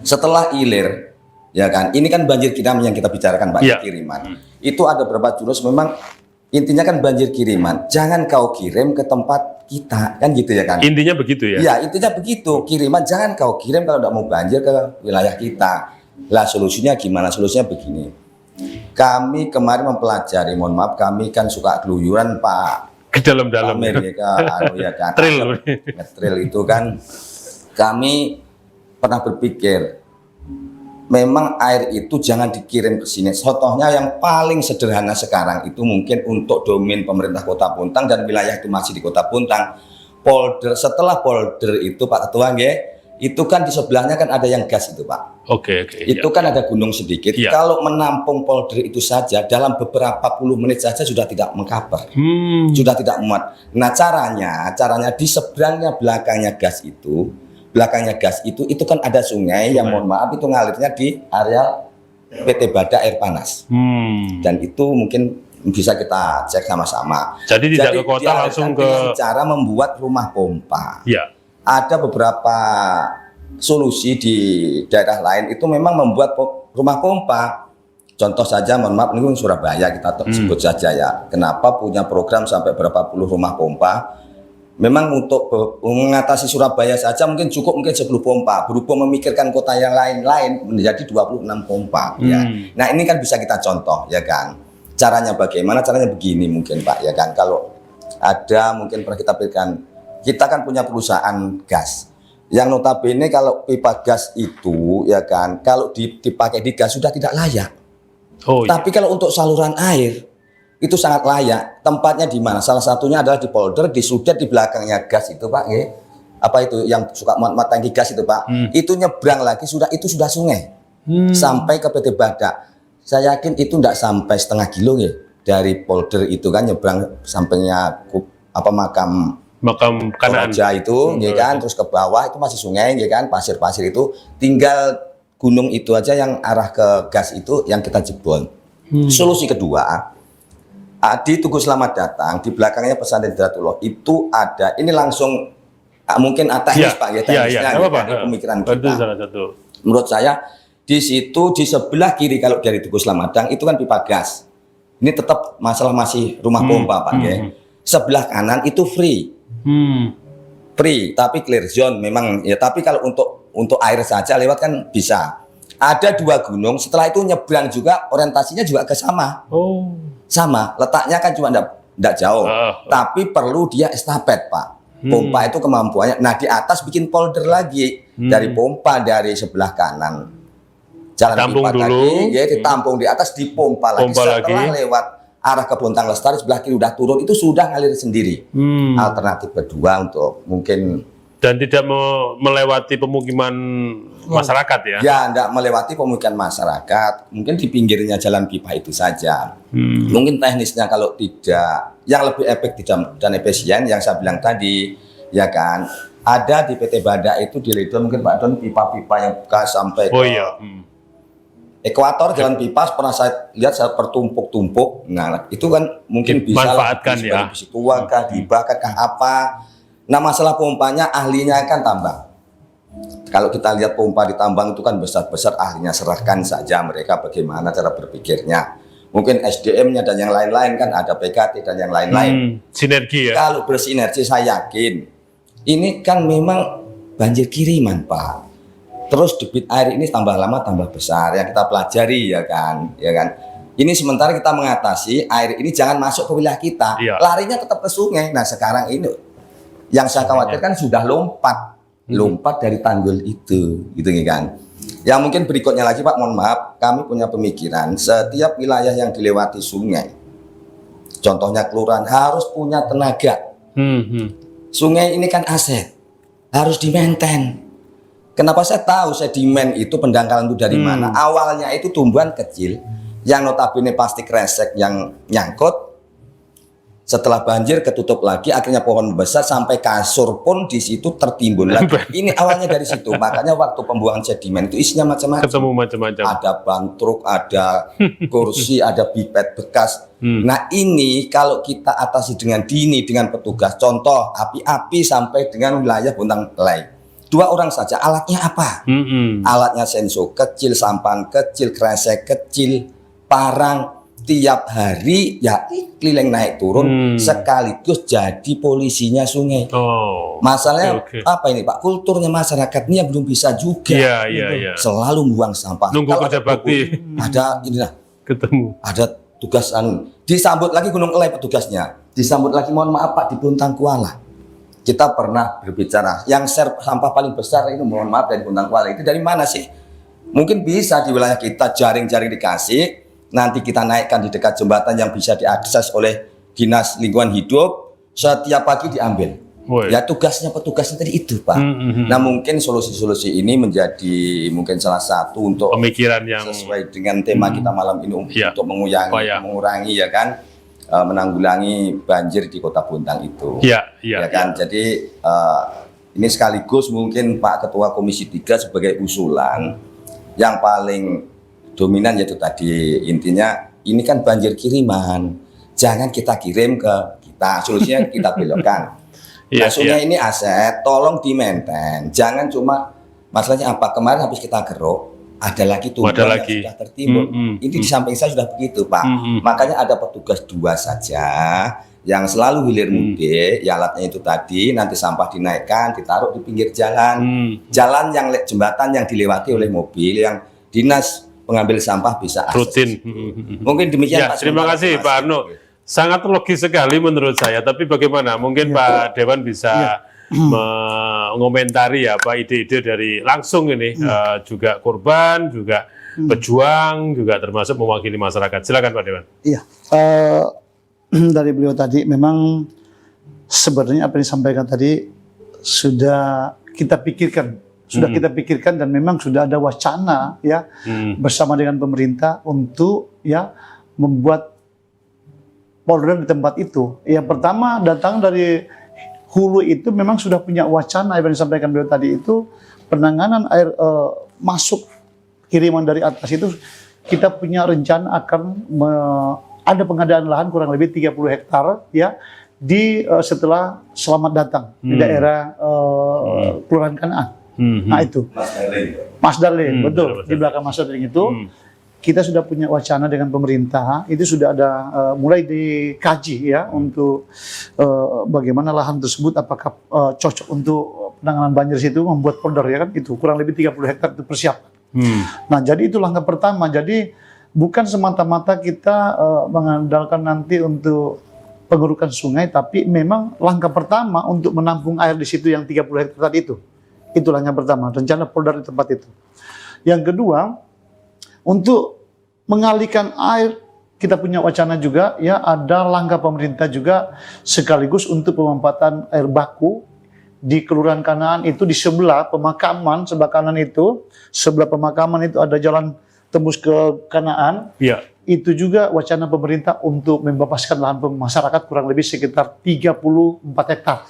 Setelah Ilir, ya kan, ini kan banjir kiriman yang kita bicarakan, banjir Iya. kiriman. Itu ada beberapa jurus, memang intinya kan banjir kiriman. Jangan kau kirim ke tempat kita, kan gitu ya kan? Intinya begitu ya. Iya, intinya begitu. Kiriman jangan kau kirim kalau tidak mau banjir ke wilayah kita. Lah solusinya gimana? Solusinya begini. Kami kemarin mempelajari, mohon maaf, kami kan suka keluyuran Pak. Ke dalam-dalam. Amerika, ya kan, Trail. ngetrail itu kan, kami pernah berpikir, memang air itu jangan dikirim ke sini. Contohnya yang paling sederhana sekarang itu mungkin untuk domain pemerintah Kota Bontang dan wilayah itu masih di Kota Bontang. Polder, setelah polder itu Pak Ketua, itu kan di sebelahnya kan ada yang gas itu Pak. Oke. Itu kan ada gunung sedikit. Iya. Kalau menampung polder itu saja dalam beberapa puluh menit saja sudah tidak mengcover, sudah tidak muat. Nah caranya di seberangnya belakangnya gas itu kan ada sungai yang mohon maaf itu ngalirnya di area PT Bada Air Panas. Dan itu mungkin bisa kita cek sama-sama. Jadi tidak ke kota langsung ke dengan cara membuat rumah pompa. Ya. Ada beberapa solusi di daerah lain itu memang membuat rumah pompa. Contoh saja, mohon maaf, ini Surabaya kita sebut saja ya. Kenapa punya program sampai berapa puluh rumah pompa? Memang untuk mengatasi Surabaya saja mungkin cukup 10 pompa. Berhubung memikirkan kota yang lain-lain menjadi 26 pompa. Ya. Nah ini kan bisa kita contoh ya kan. Caranya bagaimana? Caranya begini mungkin Pak ya kan. Kalau ada mungkin pernah kita pikirkan, kita kan punya perusahaan gas. Yang notabene kalau pipa gas itu ya kan, kalau dipakai di gas sudah tidak layak. Tapi kalau untuk saluran air itu sangat layak. Tempatnya di mana? Salah satunya adalah di polder, di Sudet, di belakangnya gas itu Pak. Apa itu yang suka muat tangki gas itu Pak? Itu nyebrang lagi itu sudah sungai sampai ke PT Bada. Saya yakin itu tidak sampai setengah kilo dari polder itu kan nyebrang sampingnya makam kanan itu, ya kan, terus ke bawah itu masih sungai, ya kan, pasir-pasir itu, tinggal gunung itu aja yang arah ke gas itu yang kita jebol. Solusi kedua, di Tugu Selamat Datang, di belakangnya pesantren Hidayatullah itu ada, ini langsung mungkin teknis Pak ya, teknisnya pemikiran kita. Menurut saya di situ di sebelah kiri kalau dari Tugu Selamat Datang itu kan pipa gas. Ini tetap masalah masih rumah pompa Pak ya. Sebelah kanan itu free, tapi clear zone memang ya. Tapi kalau untuk air saja lewat kan bisa. Ada 2 gunung, setelah itu nyebrang juga, orientasinya juga ke sama. Sama, letaknya kan cuma enggak jauh. Tapi perlu dia estafet, Pak. Pompa itu kemampuannya. Nah, di atas bikin polder lagi dari pompa dari sebelah kanan. Jalan tampung pipa dulu, tadi, ya ditampung di atas, dipompa lagi. Setelah lewat arah ke Bontang Lestari sebelah kiri udah turun, itu sudah ngalir sendiri. Alternatif kedua untuk mungkin dan tidak melewati pemukiman masyarakat ya? Ya, tidak melewati pemukiman masyarakat. Mungkin di pinggirnya jalan pipa itu saja. Mungkin teknisnya kalau tidak, yang lebih efektif dan efisien yang saya bilang tadi, ya kan, ada di PT Bada itu di Ledon mungkin Pak Don pipa-pipa yang bekas sampai ke ekuator jalan pipa pernah saya lihat saya bertumpuk-tumpuk. Nah itu kan mungkin bisa manfaatkan ya. Besi tua kah, dibakar kah apa. Nah masalah pompanya ahlinya kan tambang. Kalau kita lihat pompa di tambang itu kan besar-besar, ahlinya serahkan saja mereka bagaimana cara berpikirnya. Mungkin SDM-nya dan yang lain-lain kan ada PKT dan yang lain-lain. Sinergi ya. Kalau bersinergi saya yakin ini kan memang banjir kiriman Pak. Terus debit air ini tambah lama tambah besar yang kita pelajari ya kan. Ini sementara kita mengatasi air ini jangan masuk ke wilayah kita, larinya tetap ke sungai. Nah sekarang ini yang saya khawatirkan sudah lompat dari tanggul itu, gitu kan. Yang mungkin berikutnya lagi Pak, mohon maaf, kami punya pemikiran setiap wilayah yang dilewati sungai, contohnya kelurahan harus punya tenaga. Sungai ini kan aset, harus di-maintain. Kenapa saya tahu sedimen itu pendangkalan itu dari mana? Awalnya itu tumbuhan kecil yang notabene plastik resek yang nyangkut. Setelah banjir ketutup lagi, akhirnya pohon besar sampai kasur pun di situ tertimbun lagi. Ini awalnya dari situ. Makanya waktu pembuangan sedimen itu isinya macam-macam. Ketemu macam-macam. Ada ban truk, ada kursi, ada pipet bekas. Nah ini kalau kita atasi dengan dini dengan petugas. Contoh api-api sampai dengan wilayah Bontang Lei. 2 orang saja. Alatnya apa? Alatnya senso kecil, sampan kecil, kresek kecil, parang. Tiap hari ya keliling naik turun sekaligus jadi polisinya sungai. Masalahnya apa ini Pak? Kulturnya masyarakat ini yang belum bisa juga. Selalu buang sampah. Nunggu kerja bakti. Ada inilah ketemu. Ada tugas disambut lagi Gunung Elai petugasnya. Disambut lagi, mohon maaf Pak, di Bontang Kuala. Kita pernah berbicara yang share sampah paling besar itu, mohon maaf, dari Bontang Kuala. Itu dari mana sih? Mungkin bisa di wilayah kita jaring-jaring dikasih. Nanti kita naikkan di dekat jembatan yang bisa diakses oleh Dinas Lingkungan Hidup, setiap pagi diambil. Ya tugasnya petugasnya tadi itu Pak. Nah mungkin solusi-solusi ini menjadi mungkin salah satu untuk pemikiran yang sesuai dengan tema kita malam ini untuk mengurangi ya kan, menanggulangi banjir di Kota Bontang itu. Ya kan. Jadi ini sekaligus mungkin Pak Ketua Komisi 3 sebagai usulan yang paling dominan, yaitu tadi intinya ini kan banjir kiriman, jangan kita kirim ke kita, solusinya kita belokkan. Sungai ini aset, tolong di-maintain, jangan cuma masalahnya apa, kemarin habis kita geruk ada lagi tumbuhan yang sudah tertimbun. Ini di samping saya sudah begitu Pak. Makanya ada petugas 2 saja yang selalu hilir mudik, ya alatnya itu tadi, nanti sampah dinaikkan, ditaruh di pinggir jalan, jalan yang jembatan yang dilewati oleh mobil yang dinas pengambil sampah bisa akses. Rutin. Mungkin demikian Pak. Terima kasih Pak Arno. Sangat logis sekali menurut saya. Tapi bagaimana? Mungkin Pak Dewan bisa mengomentari ya Pak, ide-ide dari langsung ini, juga korban, juga pejuang, juga termasuk mewakili masyarakat. Silakan Pak Dewan. Iya. Dari beliau tadi memang sebenarnya apa yang disampaikan tadi sudah kita pikirkan. Kita pikirkan dan memang sudah ada wacana ya bersama dengan pemerintah untuk ya membuat polder di tempat itu. Yang pertama datang dari hulu itu memang sudah punya wacana yang disampaikan beliau tadi itu, penanganan air masuk kiriman dari atas itu kita punya rencana akan ada pengadaan lahan kurang lebih 30 hektar ya di setelah Selamat Datang di daerah Kelurahan Kanaan. Nah itu Mas Darling, betul, di belakang Mas Darling itu kita sudah punya wacana dengan pemerintah, itu sudah ada mulai dikaji ya untuk bagaimana lahan tersebut apakah cocok untuk penanganan banjir situ, membuat polder ya kan, itu kurang lebih 30 hektar itu persiapan. Nah jadi itu langkah pertama, jadi bukan semata-mata kita mengandalkan nanti untuk pengerukan sungai, tapi memang langkah pertama untuk menampung air di situ yang 30 hektar tadi itu. Itulah yang pertama, rencana polder di tempat itu. Yang kedua, untuk mengalihkan air, kita punya wacana juga, ya ada langkah pemerintah juga sekaligus untuk pemanfaatan air baku di Kelurahan Kanaan itu di sebelah pemakaman, sebelah kanan itu, sebelah pemakaman itu ada jalan tembus ke Kanaan. Itu juga wacana pemerintah untuk membebaskan lahan masyarakat kurang lebih sekitar 34 hektar.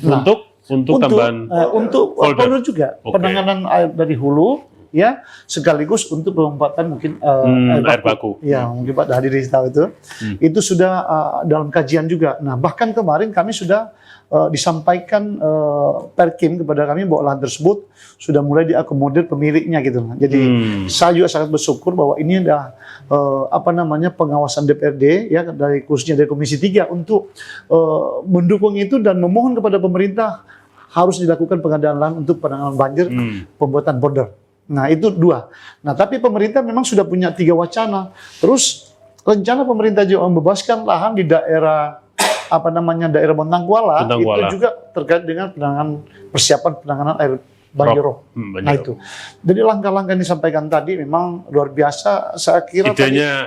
Nah, untuk tambahan untuk polder juga penanganan air dari hulu ya, sekaligus untuk pemanfaatan mungkin air baku. Ya, mungkin Pak Dadi tahu itu sudah dalam kajian juga. Nah, bahkan kemarin kami sudah disampaikan Perkim kepada kami bahwa lahan tersebut sudah mulai diakomodir pemiliknya gitu. Jadi saya juga sangat bersyukur bahwa ini adalah pengawasan DPRD ya, dari khususnya dari Komisi 3 untuk mendukung itu dan memohon kepada pemerintah harus dilakukan pengadaan lahan untuk penanganan banjir, pembuatan border. Nah itu 2. Nah tapi pemerintah memang sudah punya 3 wacana. Terus rencana pemerintah juga membebaskan lahan di daerah daerah Bontang Kuala itu juga terkait dengan persiapan penanganan air banjir rob. Nah itu. Jadi langkah-langkah yang disampaikan tadi memang luar biasa. Saya kira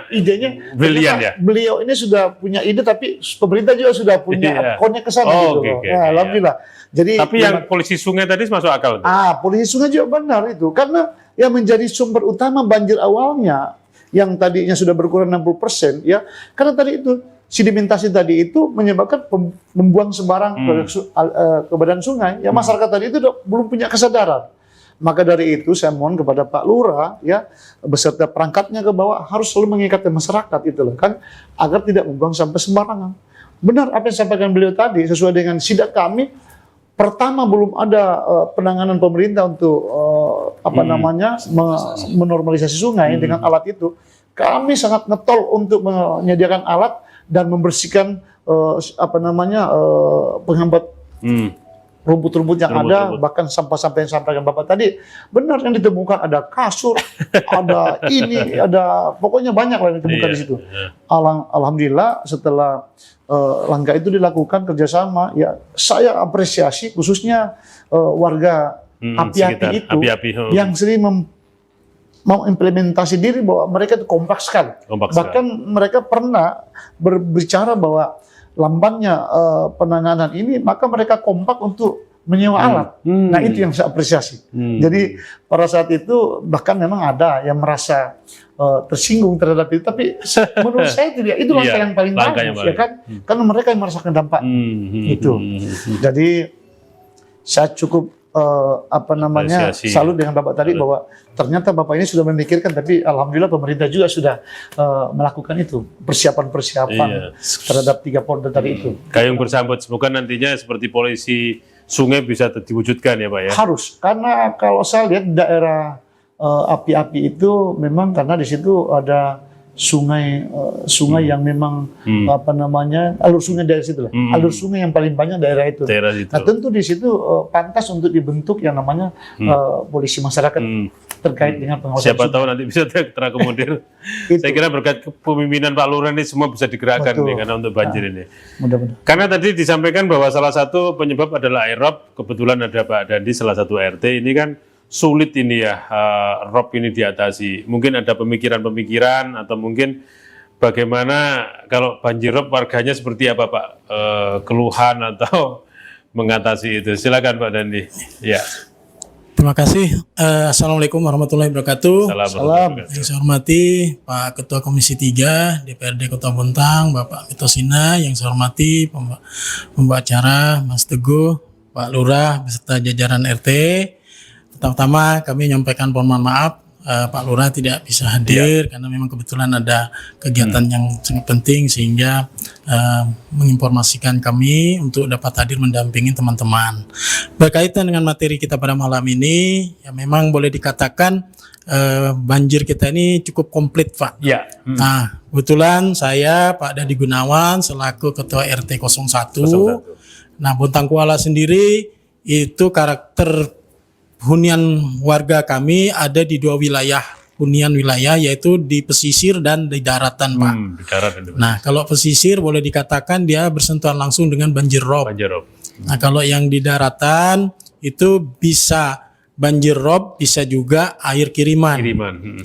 idenya brilian ya. Beliau ini sudah punya ide, tapi pemerintah juga sudah punya konek ke sana gitu. Alhamdulillah. Jadi tapi yang polisi sungai tadi masuk akal. Polisi sungai juga benar itu. Karena yang menjadi sumber utama banjir awalnya yang tadinya sudah berkurang 60% ya. Karena tadi itu sedimentasi tadi itu menyebabkan membuang sembarang ke badan sungai. Ya masyarakat tadi itu belum punya kesadaran. Maka dari itu saya mohon kepada Pak Lurah ya beserta perangkatnya ke bawah harus selalu mengingatkan masyarakat itu loh kan, agar tidak membuang sampah sembarangan. Benar apa yang disampaikan beliau tadi, sesuai dengan sidak kami, pertama belum ada penanganan pemerintah untuk menormalisasi sungai dengan alat itu. Kami sangat ngetol untuk menyediakan alat dan membersihkan penghambat rumput-rumput yang ada, bahkan sampah-sampah yang sampaikan Bapak tadi, benar yang ditemukan ada kasur, ada ini, ada pokoknya banyak lah yang ditemukan di situ. Alhamdulillah setelah langkah itu dilakukan kerjasama, ya saya apresiasi khususnya warga api-api itu yang sering mau implementasi diri bahwa mereka itu kompak sekali. Bahkan mereka pernah berbicara bahwa lambannya penanganan ini, maka mereka kompak untuk menyewa alat. Nah itu yang saya apresiasi. Jadi pada saat itu bahkan memang ada yang merasa tersinggung terhadap itu, tapi menurut saya tidak. Itu langkah yang paling bagus, ya kan? Karena mereka yang merasakan dampak itu. Jadi saya cukup salut dengan Bapak tadi bahwa ternyata Bapak ini sudah memikirkan, tapi alhamdulillah pemerintah juga sudah melakukan itu, persiapan terhadap 3 Polda tadi itu. Gayung bersambut, semoga nantinya seperti polisi sungai bisa diwujudkan ya Pak ya. Harus, karena kalau saya lihat daerah api-api itu memang karena di situ ada sungai yang memang alur sungai dari situ lah. Alur sungai yang paling banyak daerah itu. Nah tentu di situ pantas untuk dibentuk yang namanya polisi masyarakat terkait dengan pengawasan. Siapa tahu nanti bisa terakomodir. Saya kira berkat kepemimpinan Pak Lurah ini semua bisa digerakkan nih, karena untuk banjir ini. Mudah-mudahan. Karena tadi disampaikan bahwa salah satu penyebab adalah aerob. Kebetulan ada Pak Dandi salah satu RT ini kan sulit ini ya, rob ini diatasi. Mungkin ada pemikiran-pemikiran atau mungkin bagaimana kalau banjir rob warganya seperti apa Pak? Keluhan atau mengatasi itu. Silakan Pak Dandi. Ya. Terima kasih. Assalamualaikum warahmatullahi wabarakatuh. Salam. Yang saya hormati Pak Ketua Komisi 3 DPRD Kota Bontang, Bapak Mitosina. Yang saya hormati pembawa acara Mas Teguh, Pak Lurah beserta jajaran RT. Pertama kami menyampaikan mohon maaf Pak Lurah tidak bisa hadir karena memang kebetulan ada kegiatan yang sangat penting sehingga menginformasikan kami untuk dapat hadir mendampingi teman-teman. Berkaitan dengan materi kita pada malam ini, ya memang boleh dikatakan banjir kita ini cukup komplit Pak. Ya. Nah kebetulan saya Pak Dadi Gunawan selaku Ketua RT 01. Nah Bontang Kuala sendiri itu karakter hunian warga kami ada di 2 wilayah hunian wilayah, yaitu di pesisir dan di daratan Pak. Nah kalau pesisir boleh dikatakan dia bersentuhan langsung dengan banjir rob. Nah kalau yang di daratan itu bisa banjir rob, bisa juga air kiriman.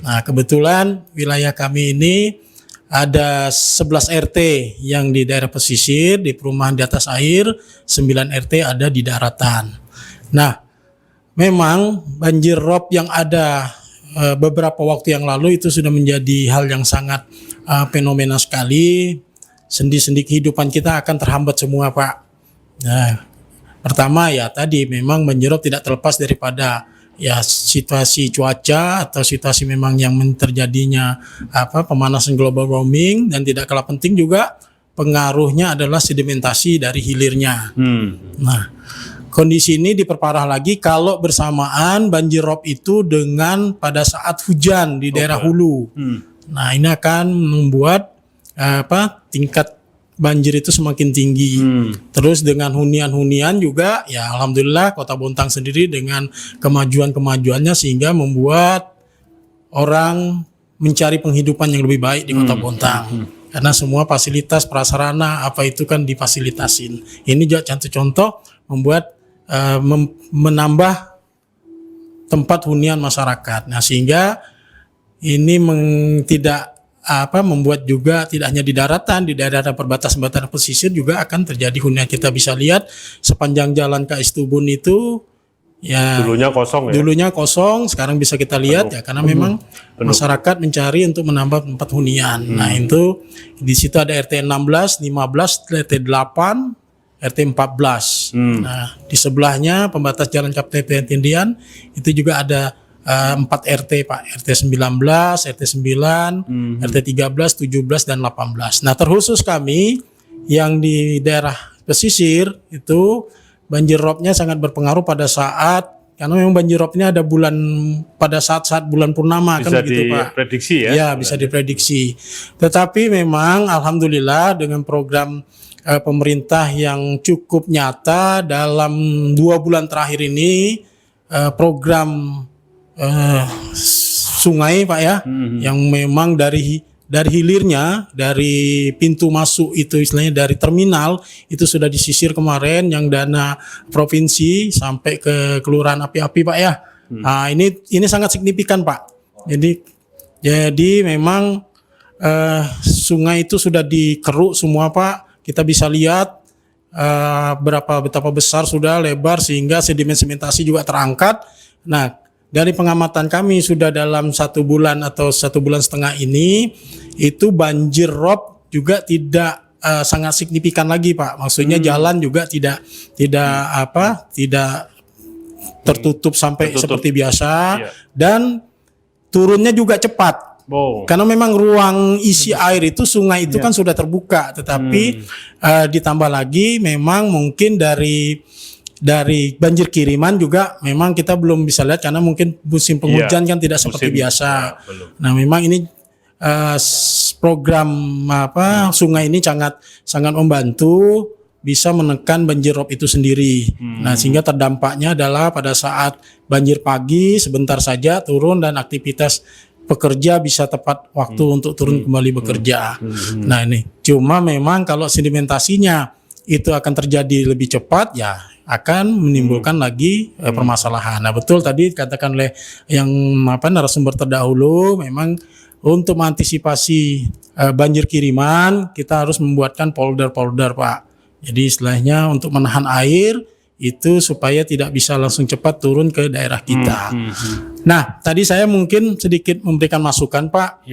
Nah kebetulan wilayah kami ini ada 11 RT yang di daerah pesisir, di perumahan di atas air, 9 RT ada di daratan. Nah memang banjir rob yang ada beberapa waktu yang lalu itu sudah menjadi hal yang sangat fenomena sekali. Sendi-sendi kehidupan kita akan terhambat semua Pak. Nah, pertama ya tadi memang banjir rob tidak terlepas daripada ya situasi cuaca atau situasi memang yang terjadinya pemanasan global warming, dan tidak kalah penting juga pengaruhnya adalah sedimentasi dari hilirnya. Nah kondisi ini diperparah lagi kalau bersamaan banjir rob itu dengan pada saat hujan di daerah hulu. Nah ini akan membuat tingkat banjir itu semakin tinggi. Terus dengan hunian-hunian juga ya alhamdulillah Kota Bontang sendiri dengan kemajuan-kemajuannya sehingga membuat orang mencari penghidupan yang lebih baik di Kota Bontang. Karena semua fasilitas prasarana apa itu kan difasilitasin. Ini juga contoh membuat menambah tempat hunian masyarakat. Nah sehingga ini membuat juga tidak hanya di daratan, di daerah perbatasan pesisir juga akan terjadi hunian. Kita bisa lihat sepanjang jalan KS Tubun itu ya dulunya kosong, sekarang bisa kita lihat ya karena memang masyarakat mencari untuk menambah tempat hunian. Nah itu di situ ada RT 16, 15, RT 8, RT 14. Nah, di sebelahnya pembatas jalan Kapten Tendian itu juga ada 4 RT Pak, RT 19, RT 9, RT 13, 17 dan 18. Nah, terkhusus kami yang di daerah pesisir itu banjir robnya sangat berpengaruh pada saat, karena memang banjir rob ini ada pada saat-saat bulan purnama Bisa kan begitu Pak. diprediksi ya? Ya, bisa diprediksi. Tetapi memang alhamdulillah dengan program pemerintah yang cukup nyata dalam 2 bulan terakhir ini, program sungai Pak ya, yang memang dari hilirnya, dari pintu masuk itu istilahnya dari terminal itu sudah disisir kemarin yang dana provinsi sampai ke kelurahan api-api Pak ya. Nah, ini sangat signifikan Pak. Jadi memang sungai itu sudah dikeruk semua Pak. Kita bisa lihat betapa besar sudah lebar sehingga sedimen sementasi juga terangkat. Nah, dari pengamatan kami sudah dalam 1 bulan atau 1,5 bulan ini itu banjir rob juga tidak sangat signifikan lagi Pak. Maksudnya jalan juga tidak tertutup sampai seperti biasa dan turunnya juga cepat. Karena memang ruang isi air itu sungai itu kan sudah terbuka, tetapi ditambah lagi memang mungkin dari banjir kiriman juga memang kita belum bisa lihat karena mungkin musim penghujan kan tidak seperti biasa. Nah, memang ini program sungai ini sangat membantu bisa menekan banjir rob itu sendiri. Nah, sehingga terdampaknya adalah pada saat banjir pagi sebentar saja turun dan aktivitas pekerja bisa tepat waktu untuk turun kembali bekerja. Nah, ini cuma memang kalau sedimentasinya itu akan terjadi lebih cepat ya akan menimbulkan lagi permasalahan. Nah, betul tadi katakan oleh yang narasumber terdahulu, memang untuk mengantisipasi banjir kiriman kita harus membuatkan polder Pak. Jadi istilahnya untuk menahan air itu supaya tidak bisa langsung cepat turun ke daerah kita. Nah, tadi saya mungkin sedikit memberikan masukan Pak.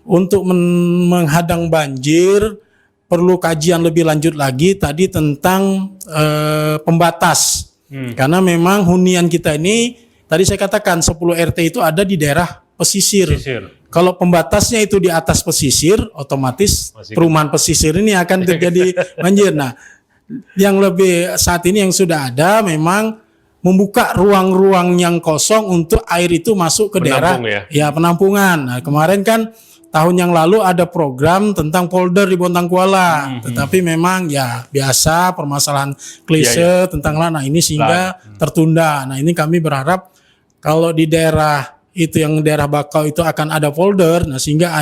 Untuk menghadang banjir perlu kajian lebih lanjut lagi tadi tentang pembatas. Karena memang hunian kita ini tadi saya katakan 10 RT itu ada di daerah pesisir. Kalau pembatasnya itu di atas pesisir, otomatis perumahan pesisir ini akan terjadi banjir. Nah, yang lebih saat ini yang sudah ada memang membuka ruang-ruang yang kosong untuk air itu masuk ke daerah penampungan. Nah, kemarin kan tahun yang lalu ada program tentang polder di Bontang Kuala, tetapi memang ya biasa permasalahan klise tentang lana ini sehingga tertunda. Nah, ini kami berharap kalau di daerah itu yang daerah Bakau itu akan ada polder, nah sehingga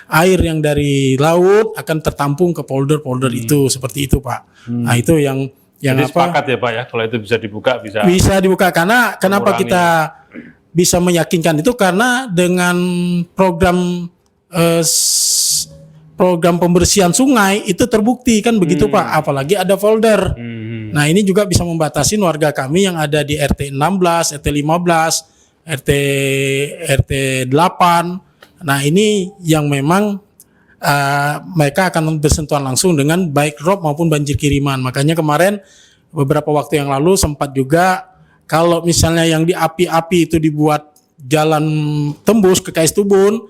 air yang dari laut akan tertampung ke polder itu seperti itu Pak. Nah, itu yang Jadi sepakat ya Pak ya, kalau itu bisa dibuka bisa dibuka karena kenapa kita bisa meyakinkan itu karena dengan program pembersihan sungai itu terbukti kan begitu Pak, apalagi ada folder. Nah, ini juga bisa membatasi warga kami yang ada di RT 16, RT 15, RT 8. Nah, ini yang memang mereka akan bersentuhan langsung dengan baik rob maupun banjir kiriman. Makanya kemarin beberapa waktu yang lalu sempat juga kalau misalnya yang di api-api itu dibuat jalan tembus ke KS Tubun,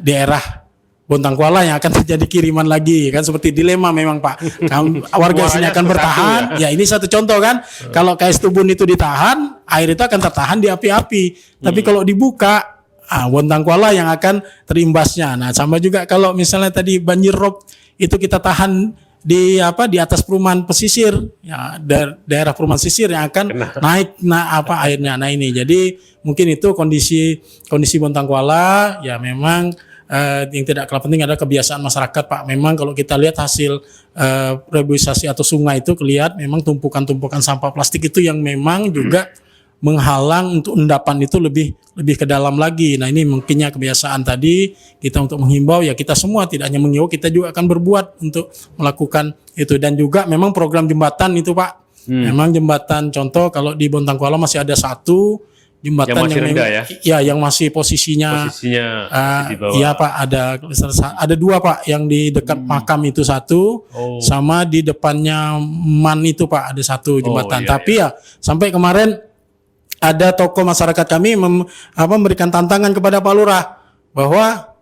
daerah Bontang Kuala yang akan terjadi kiriman lagi kan, seperti dilema memang Pak. Warga sini akan bertahan. Ya, ini satu contoh kan. Kalau KS Tubun itu ditahan, air itu akan tertahan di api-api. Tapi kalau dibuka, Bontang Kuala yang akan terimbasnya. Nah, sama juga kalau misalnya tadi banjir rob itu kita tahan di atas perumahan pesisir, ya daerah perumahan pesisir yang akan naik airnya. Nah, ini jadi mungkin itu kondisi Bontang Kuala ya memang yang tidak kalah penting adalah kebiasaan masyarakat Pak. Memang kalau kita lihat hasil reboisasi atau sungai itu kelihatan memang tumpukan-tumpukan sampah plastik itu yang memang juga menghalang untuk endapan itu lebih ke dalam lagi. Nah, ini mungkinnya kebiasaan tadi kita untuk menghimbau ya, kita semua tidak hanya menghimbau, kita juga akan berbuat untuk melakukan itu. Dan juga memang program jembatan itu Pak. Memang jembatan contoh kalau di Bontang Kuala masih ada satu jembatan yang rendah yang masih posisinya di bawah. Iya Pak, ada 2 Pak, yang di dekat makam itu satu, sama di depannya MAN itu Pak ada satu jembatan. Tapi ya sampai kemarin ada tokoh masyarakat kami memberikan tantangan kepada Pak Lurah bahwa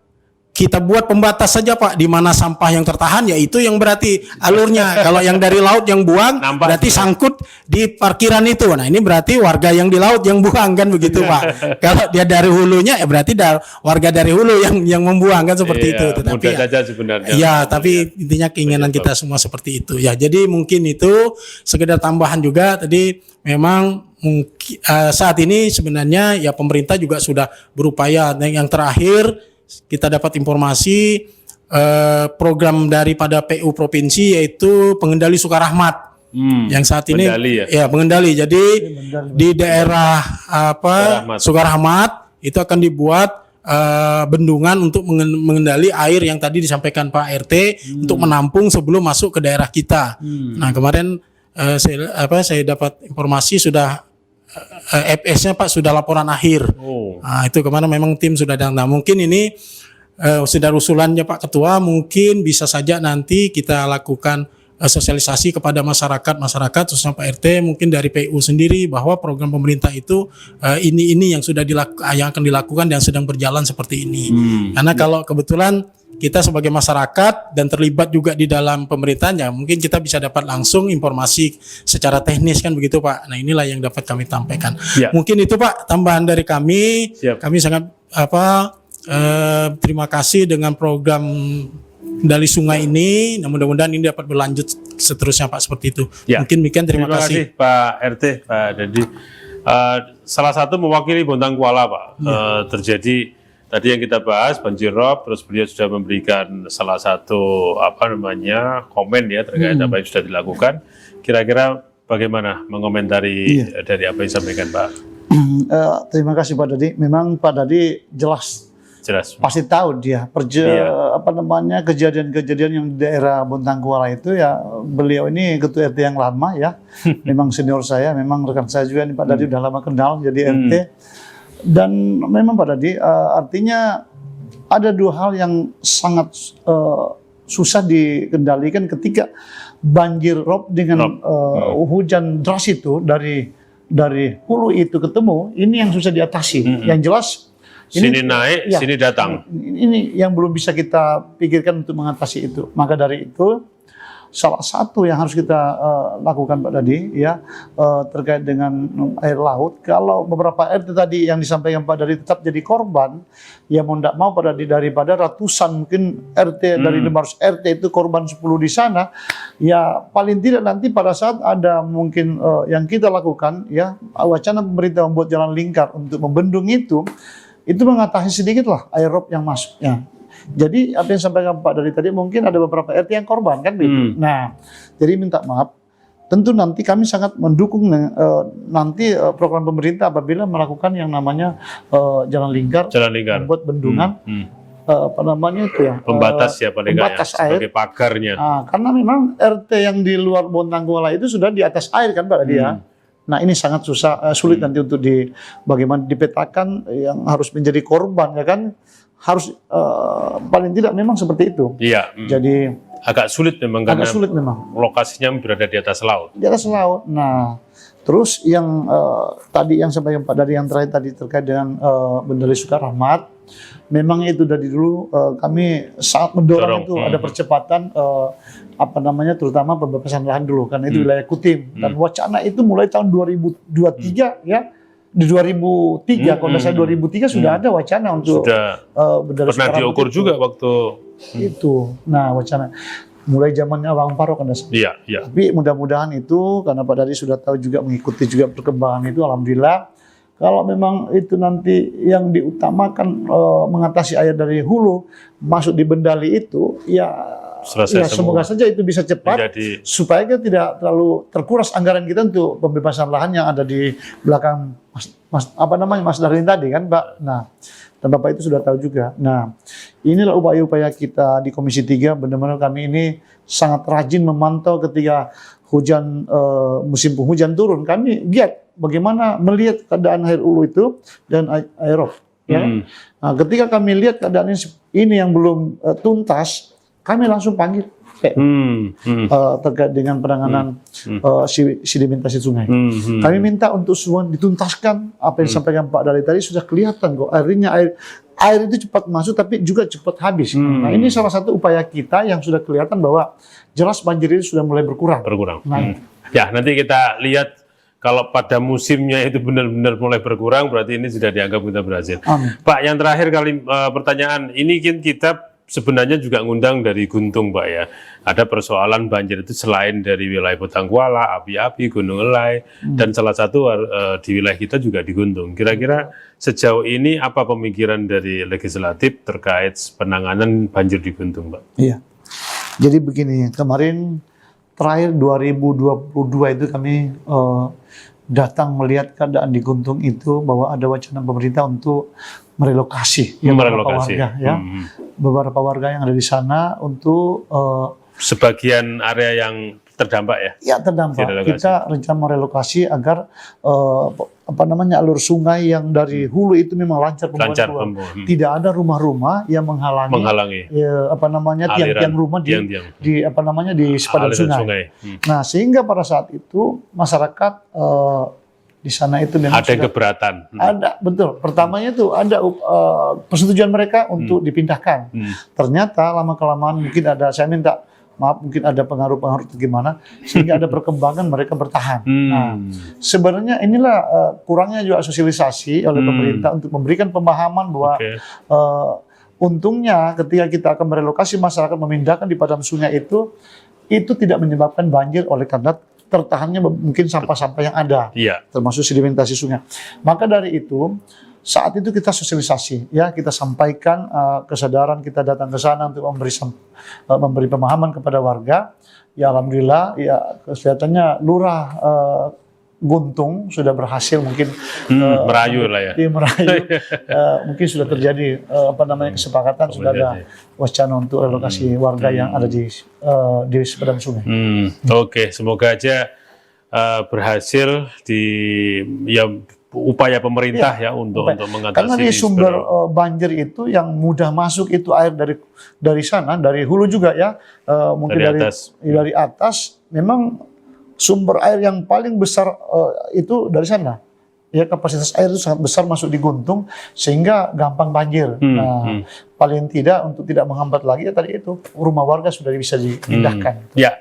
kita buat pembatas saja Pak, di mana sampah yang tertahan ya itu yang berarti alurnya. Kalau yang dari laut yang buang berarti sangkut di parkiran itu. Nah ini berarti warga yang di laut yang buang kan begitu Pak. Kalau dia dari hulunya ya berarti warga dari hulu yang membuang kan seperti itu. Tetapi mudah saja sebenarnya. Ya tapi intinya keinginan kita semua seperti itu ya. Jadi mungkin itu sekedar tambahan juga tadi memang mungkin saat ini sebenarnya ya pemerintah juga sudah berupaya. Yang terakhir kita dapat informasi program daripada PU provinsi yaitu pengendali Sukarahmat yang saat ini pengendali. Jadi di daerah Sukarahmat itu akan dibuat bendungan untuk mengendali air yang tadi disampaikan Pak RT untuk menampung sebelum masuk ke daerah kita. Nah kemarin saya dapat informasi sudah FS-nya Pak sudah laporan akhir. Nah, itu kemana memang tim sudah datang. Nah, mungkin ini sudah usulannya Pak Ketua, mungkin bisa saja nanti kita lakukan sosialisasi kepada masyarakat khususnya Pak RT mungkin dari PU sendiri bahwa program pemerintah itu ini yang sudah yang akan dilakukan dan sedang berjalan seperti ini. Karena kalau kebetulan kita sebagai masyarakat dan terlibat juga di dalam pemerintahannya, mungkin kita bisa dapat langsung informasi secara teknis kan begitu Pak. Nah inilah yang dapat kami sampaikan. Mungkin itu Pak tambahan dari kami. Kami sangat terima kasih dengan program dari sungai ini. Nah, mudah-mudahan ini dapat berlanjut seterusnya Pak seperti itu. Mungkin demikian terima kasih Pak RT, Pak Dedi. Salah satu mewakili Bontang Kuala Pak. Terjadi tadi yang kita bahas banjir rob, terus beliau sudah memberikan salah satu komen ya terkait apa yang sudah dilakukan. Kira-kira bagaimana mengomentari dari apa yang disampaikan Pak? Terima kasih Pak Dadi. Memang Pak Dadi jelas pasti tahu dia kejadian-kejadian yang di daerah Bontang Kuala itu ya. Beliau ini ketua RT yang lama ya. Memang senior saya, memang rekan saya juga nih Pak Dadi udah lama kenal jadi RT. Dan memang Pak Dadi artinya ada dua hal yang sangat susah dikendalikan ketika banjir rob dengan hujan deras itu dari hulu itu ketemu, ini yang susah diatasi. Yang jelas sini naik, sini datang. Ini yang belum bisa kita pikirkan untuk mengatasi itu. Maka dari itu salah satu yang harus kita lakukan Pak Dadi ya terkait dengan air laut. Kalau beberapa RT tadi yang disampaikan Pak Dadi tetap jadi korban, ya mau tidak mau Pak Dadi daripada ratusan mungkin RT dari 500 RT itu korban 10 di sana, ya paling tidak nanti pada saat ada mungkin yang kita lakukan ya wacana pemerintah membuat jalan lingkar untuk membendung itu mengatasi sedikit lah air rob yang masuk ya. Jadi apa yang sampaikan Pak dari tadi mungkin ada beberapa RT yang korban kan begitu. Nah, jadi minta maaf. Tentu nanti kami sangat mendukung nanti program pemerintah apabila melakukan yang namanya jalan lingkar, membuat bendungan, pembatas ya paling pembatas air sebagai pagarnya. Karena memang RT yang di luar Bontang Kuala itu sudah di atas air kan Pak dia. Nah ini sangat sulit nanti untuk bagaimana dipetakan yang harus menjadi korban ya kan. Harus paling tidak memang seperti itu. Iya. Jadi agak sulit memang karena lokasinya berada di atas laut. Di atas laut. Nah, terus yang tadi yang sampaikan Pak dari yang terakhir tadi terkait dengan Bendali Sukarahmat, memang itu dari dulu kami sangat mendorong itu ada percepatan terutama pembebasan lahan dulu karena itu wilayah Kutim dan wacana itu mulai tahun 2023 ya. Di 2003, kalau saya 2003 sudah ada wacana untuk pernah diukur juga waktu itu. Nah, wacana mulai zamannya Bang Paro kan. Iya. Tapi mudah-mudahan itu karena Pak Dari sudah tahu juga mengikuti juga perkembangan itu, alhamdulillah. Kalau memang itu nanti yang diutamakan mengatasi air dari hulu masuk di Bendali itu, ya semoga saja itu bisa cepat supaya kita tidak terlalu terkuras anggaran kita untuk pembebasan lahan yang ada di belakang Mas Darlin tadi kan Pak. Nah, dan Bapak itu sudah tahu juga. Nah, inilah upaya-upaya kita di Komisi 3 benar-benar kami ini sangat rajin memantau ketika musim penghujan turun. Kami giat bagaimana melihat keadaan air hulu itu dan air rob. Ya. Nah, ketika kami lihat keadaan ini yang belum tuntas, kami langsung panggil capek terkait dengan penanganan sedimentasi sungai. Kami minta untuk semua dituntaskan apa yang disampaikan Pak Dali tadi, sudah kelihatan kok air itu cepat masuk tapi juga cepat habis. Nah, ini salah satu upaya kita yang sudah kelihatan bahwa jelas banjir ini sudah mulai berkurang. Nah, ya, nanti kita lihat kalau pada musimnya itu benar-benar mulai berkurang, berarti ini sudah dianggap kita berhasil. Pak, yang terakhir kali pertanyaan, ini kan kita sebenarnya juga ngundang dari Guntung, Pak ya. Ada persoalan banjir itu selain dari wilayah Botangkuala, Api-Api, Gunung Elai, dan salah satu di wilayah kita juga di Guntung. Kira-kira sejauh ini apa pemikiran dari legislatif terkait penanganan banjir di Guntung, Pak? Iya. Jadi begini, kemarin terakhir 2022 itu kami datang melihat keadaan di Guntung itu, bahwa ada wacana pemerintah untuk merelokasi beberapa warga, ya, beberapa warga yang ada di sana untuk sebagian area yang terdampak ya? Ya, terdampak. Kita rencana merelokasi agar alur sungai yang dari hulu itu memang lancar pembuangan. Tidak ada rumah-rumah yang menghalangi tiang-tiang rumah di sepadan sungai. Nah, sehingga pada saat itu masyarakat di sana itu memang ada keberatan. Ada, betul. Pertamanya itu ada persetujuan mereka untuk dipindahkan. Ternyata lama-kelamaan mungkin saya minta maaf, mungkin ada pengaruh-pengaruh gimana, sehingga ada perkembangan mereka bertahan. Nah, sebenarnya inilah kurangnya juga sosialisasi oleh pemerintah untuk memberikan pemahaman bahwa untungnya ketika kita akan merelokasi masyarakat, memindahkan di padang sungai itu tidak menyebabkan banjir oleh karena tertahannya mungkin sampah-sampah yang ada, termasuk sedimentasi sungai. Maka dari itu, saat itu kita sosialisasi, ya, kita sampaikan kesadaran, kita datang ke sana untuk memberi pemahaman kepada warga. Ya, alhamdulillah, ya, kelihatannya Lurah Guntung sudah berhasil mungkin merayu lah ya. Mungkin sudah terjadi kesepakatan, sudah ada wacana untuk relokasi warga yang ada di sepanjang sungai. Oke, semoga aja berhasil upaya pemerintah untuk mengatasi. Karena di sumber banjir itu yang mudah masuk itu air dari sana, dari hulu juga ya, mungkin dari atas memang sumber air yang paling besar itu dari sana. Ya, kapasitas air itu sangat besar masuk di Guntung sehingga gampang banjir. Paling tidak untuk tidak menghambat lagi ya tadi itu rumah warga sudah bisa dipindahkan. Ya,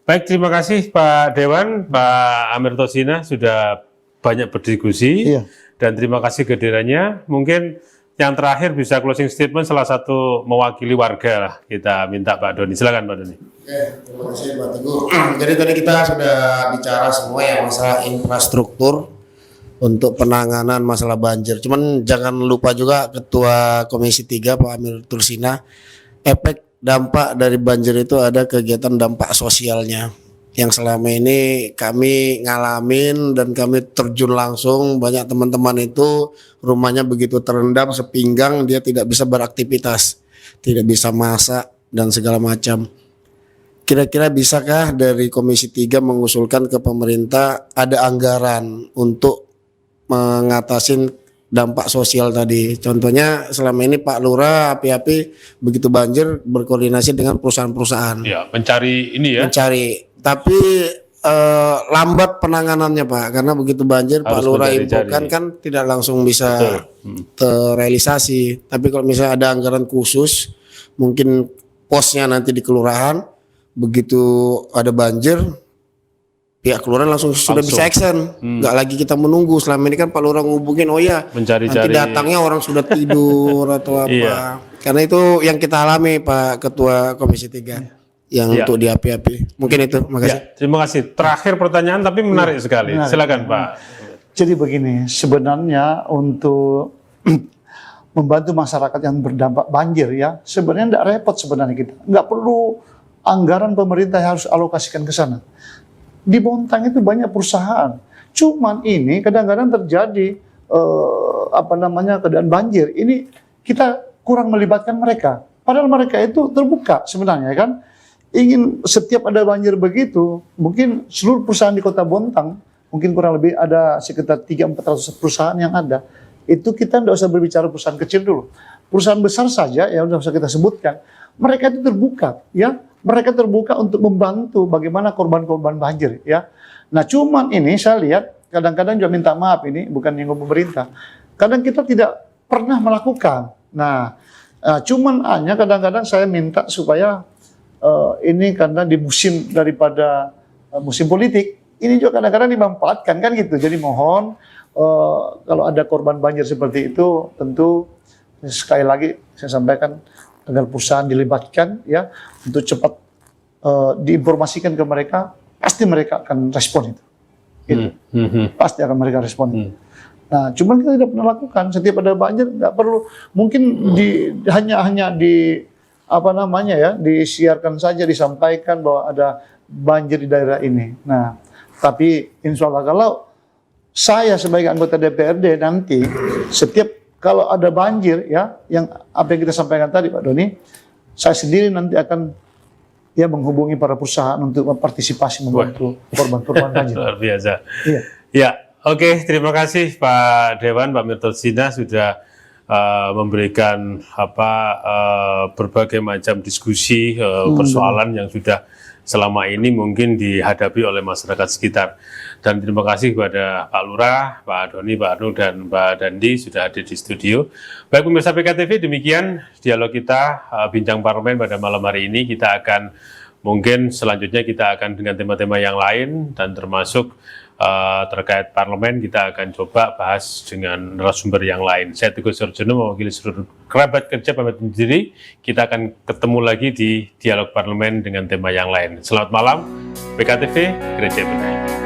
baik, terima kasih Pak Dewan, Pak Amir Tosina sudah banyak berdiskusi dan terima kasih kehadirannya. Mungkin yang terakhir bisa closing statement salah satu mewakili warga lah, kita minta Pak Doni. Silakan Pak Doni. Oke, terima kasih Pak Teguh. Jadi tadi kita sudah bicara semua ya masalah infrastruktur untuk penanganan masalah banjir. Cuman jangan lupa juga Ketua Komisi 3 Pak Amir Tursina, efek dampak dari banjir itu ada kegiatan dampak sosialnya yang selama ini kami ngalamin dan kami terjun langsung. Banyak teman-teman itu rumahnya begitu terendam sepinggang, dia tidak bisa beraktivitas, tidak bisa masak dan segala macam. Kira-kira bisakah dari Komisi 3 mengusulkan ke pemerintah ada anggaran untuk mengatasi dampak sosial tadi? Contohnya selama ini Pak Lurah Api-Api begitu banjir berkoordinasi dengan perusahaan-perusahaan. Ya, mencari ini ya. Mencari. Tapi lambat penanganannya Pak, karena begitu banjir Pak Lurah infokan kan tidak langsung bisa terrealisasi. Tapi kalau misalnya ada anggaran khusus, mungkin posnya nanti di kelurahan, begitu ada banjir, pihak kelurahan langsung sudah bisa action, nggak lagi kita menunggu. Selama ini kan Pak Lurah ngubungin, oh ya nanti datangnya orang sudah tidur atau apa. Karena itu yang kita alami Pak Ketua Komisi 3. Yang untuk di Api-Api. Mungkin itu, makasih. Terima kasih. Terakhir pertanyaan tapi menarik sekali. Silakan Pak. Jadi begini, sebenarnya untuk membantu masyarakat yang berdampak banjir ya, sebenarnya tidak repot sebenarnya kita. Nggak perlu anggaran pemerintah yang harus alokasikan ke sana. Di Bontang itu banyak perusahaan. Cuman ini kadang-kadang terjadi keadaan banjir. Ini kita kurang melibatkan mereka. Padahal mereka itu terbuka sebenarnya kan. Ingin setiap ada banjir begitu, mungkin seluruh perusahaan di Kota Bontang, mungkin kurang lebih ada sekitar 300-400 perusahaan yang ada. Itu kita tidak usah berbicara perusahaan kecil dulu. Perusahaan besar saja, ya sudah usah kita sebutkan, mereka itu terbuka, ya. Mereka terbuka untuk membantu bagaimana korban-korban banjir, ya. Nah, cuman ini saya lihat kadang-kadang juga minta maaf, ini bukan nyinggung pemerintah. Kadang kita tidak pernah melakukan. Nah, cuman hanya kadang-kadang saya minta supaya ini karena di musim daripada musim politik, ini juga kadang-kadang dimanfaatkan kan gitu. Jadi mohon kalau ada korban banjir seperti itu, tentu sekali lagi saya sampaikan agar perusahaan dilibatkan ya untuk cepat diinformasikan ke mereka, pasti mereka akan respon itu. Gitu. Pasti akan mereka respon. Nah, cuman kita tidak pernah lakukan. Setiap ada banjir nggak perlu, mungkin hanya di apa namanya ya, disiarkan saja, disampaikan bahwa ada banjir di daerah ini. Nah, tapi insya Allah kalau saya sebagai anggota DPRD nanti setiap kalau ada banjir ya, yang apa yang kita sampaikan tadi Pak Doni, saya sendiri nanti akan ya menghubungi para perusahaan untuk partisipasi membantu korban-korban banjir. Luar biasa. Iya. Ya, oke, terima kasih Pak Dewan, Pak Mirtolsina sudah memberikan berbagai macam diskusi persoalan yang sudah selama ini mungkin dihadapi oleh masyarakat sekitar. Dan terima kasih kepada Pak Lurah, Pak Doni, Pak Anu, dan Pak Dandi sudah hadir di studio. Baik pemirsa PKTV, demikian dialog kita Bincang Parlemen pada malam hari ini. Kita akan mungkin selanjutnya kita akan dengan tema-tema yang lain dan termasuk terkait parlemen kita akan coba bahas dengan narasumber yang lain. Saya Teguh Surjono mewakili seluruh kerabat kerja pamit undur diri. Kita akan ketemu lagi di dialog parlemen dengan tema yang lain. Selamat malam, PKTV Gereja Benahi.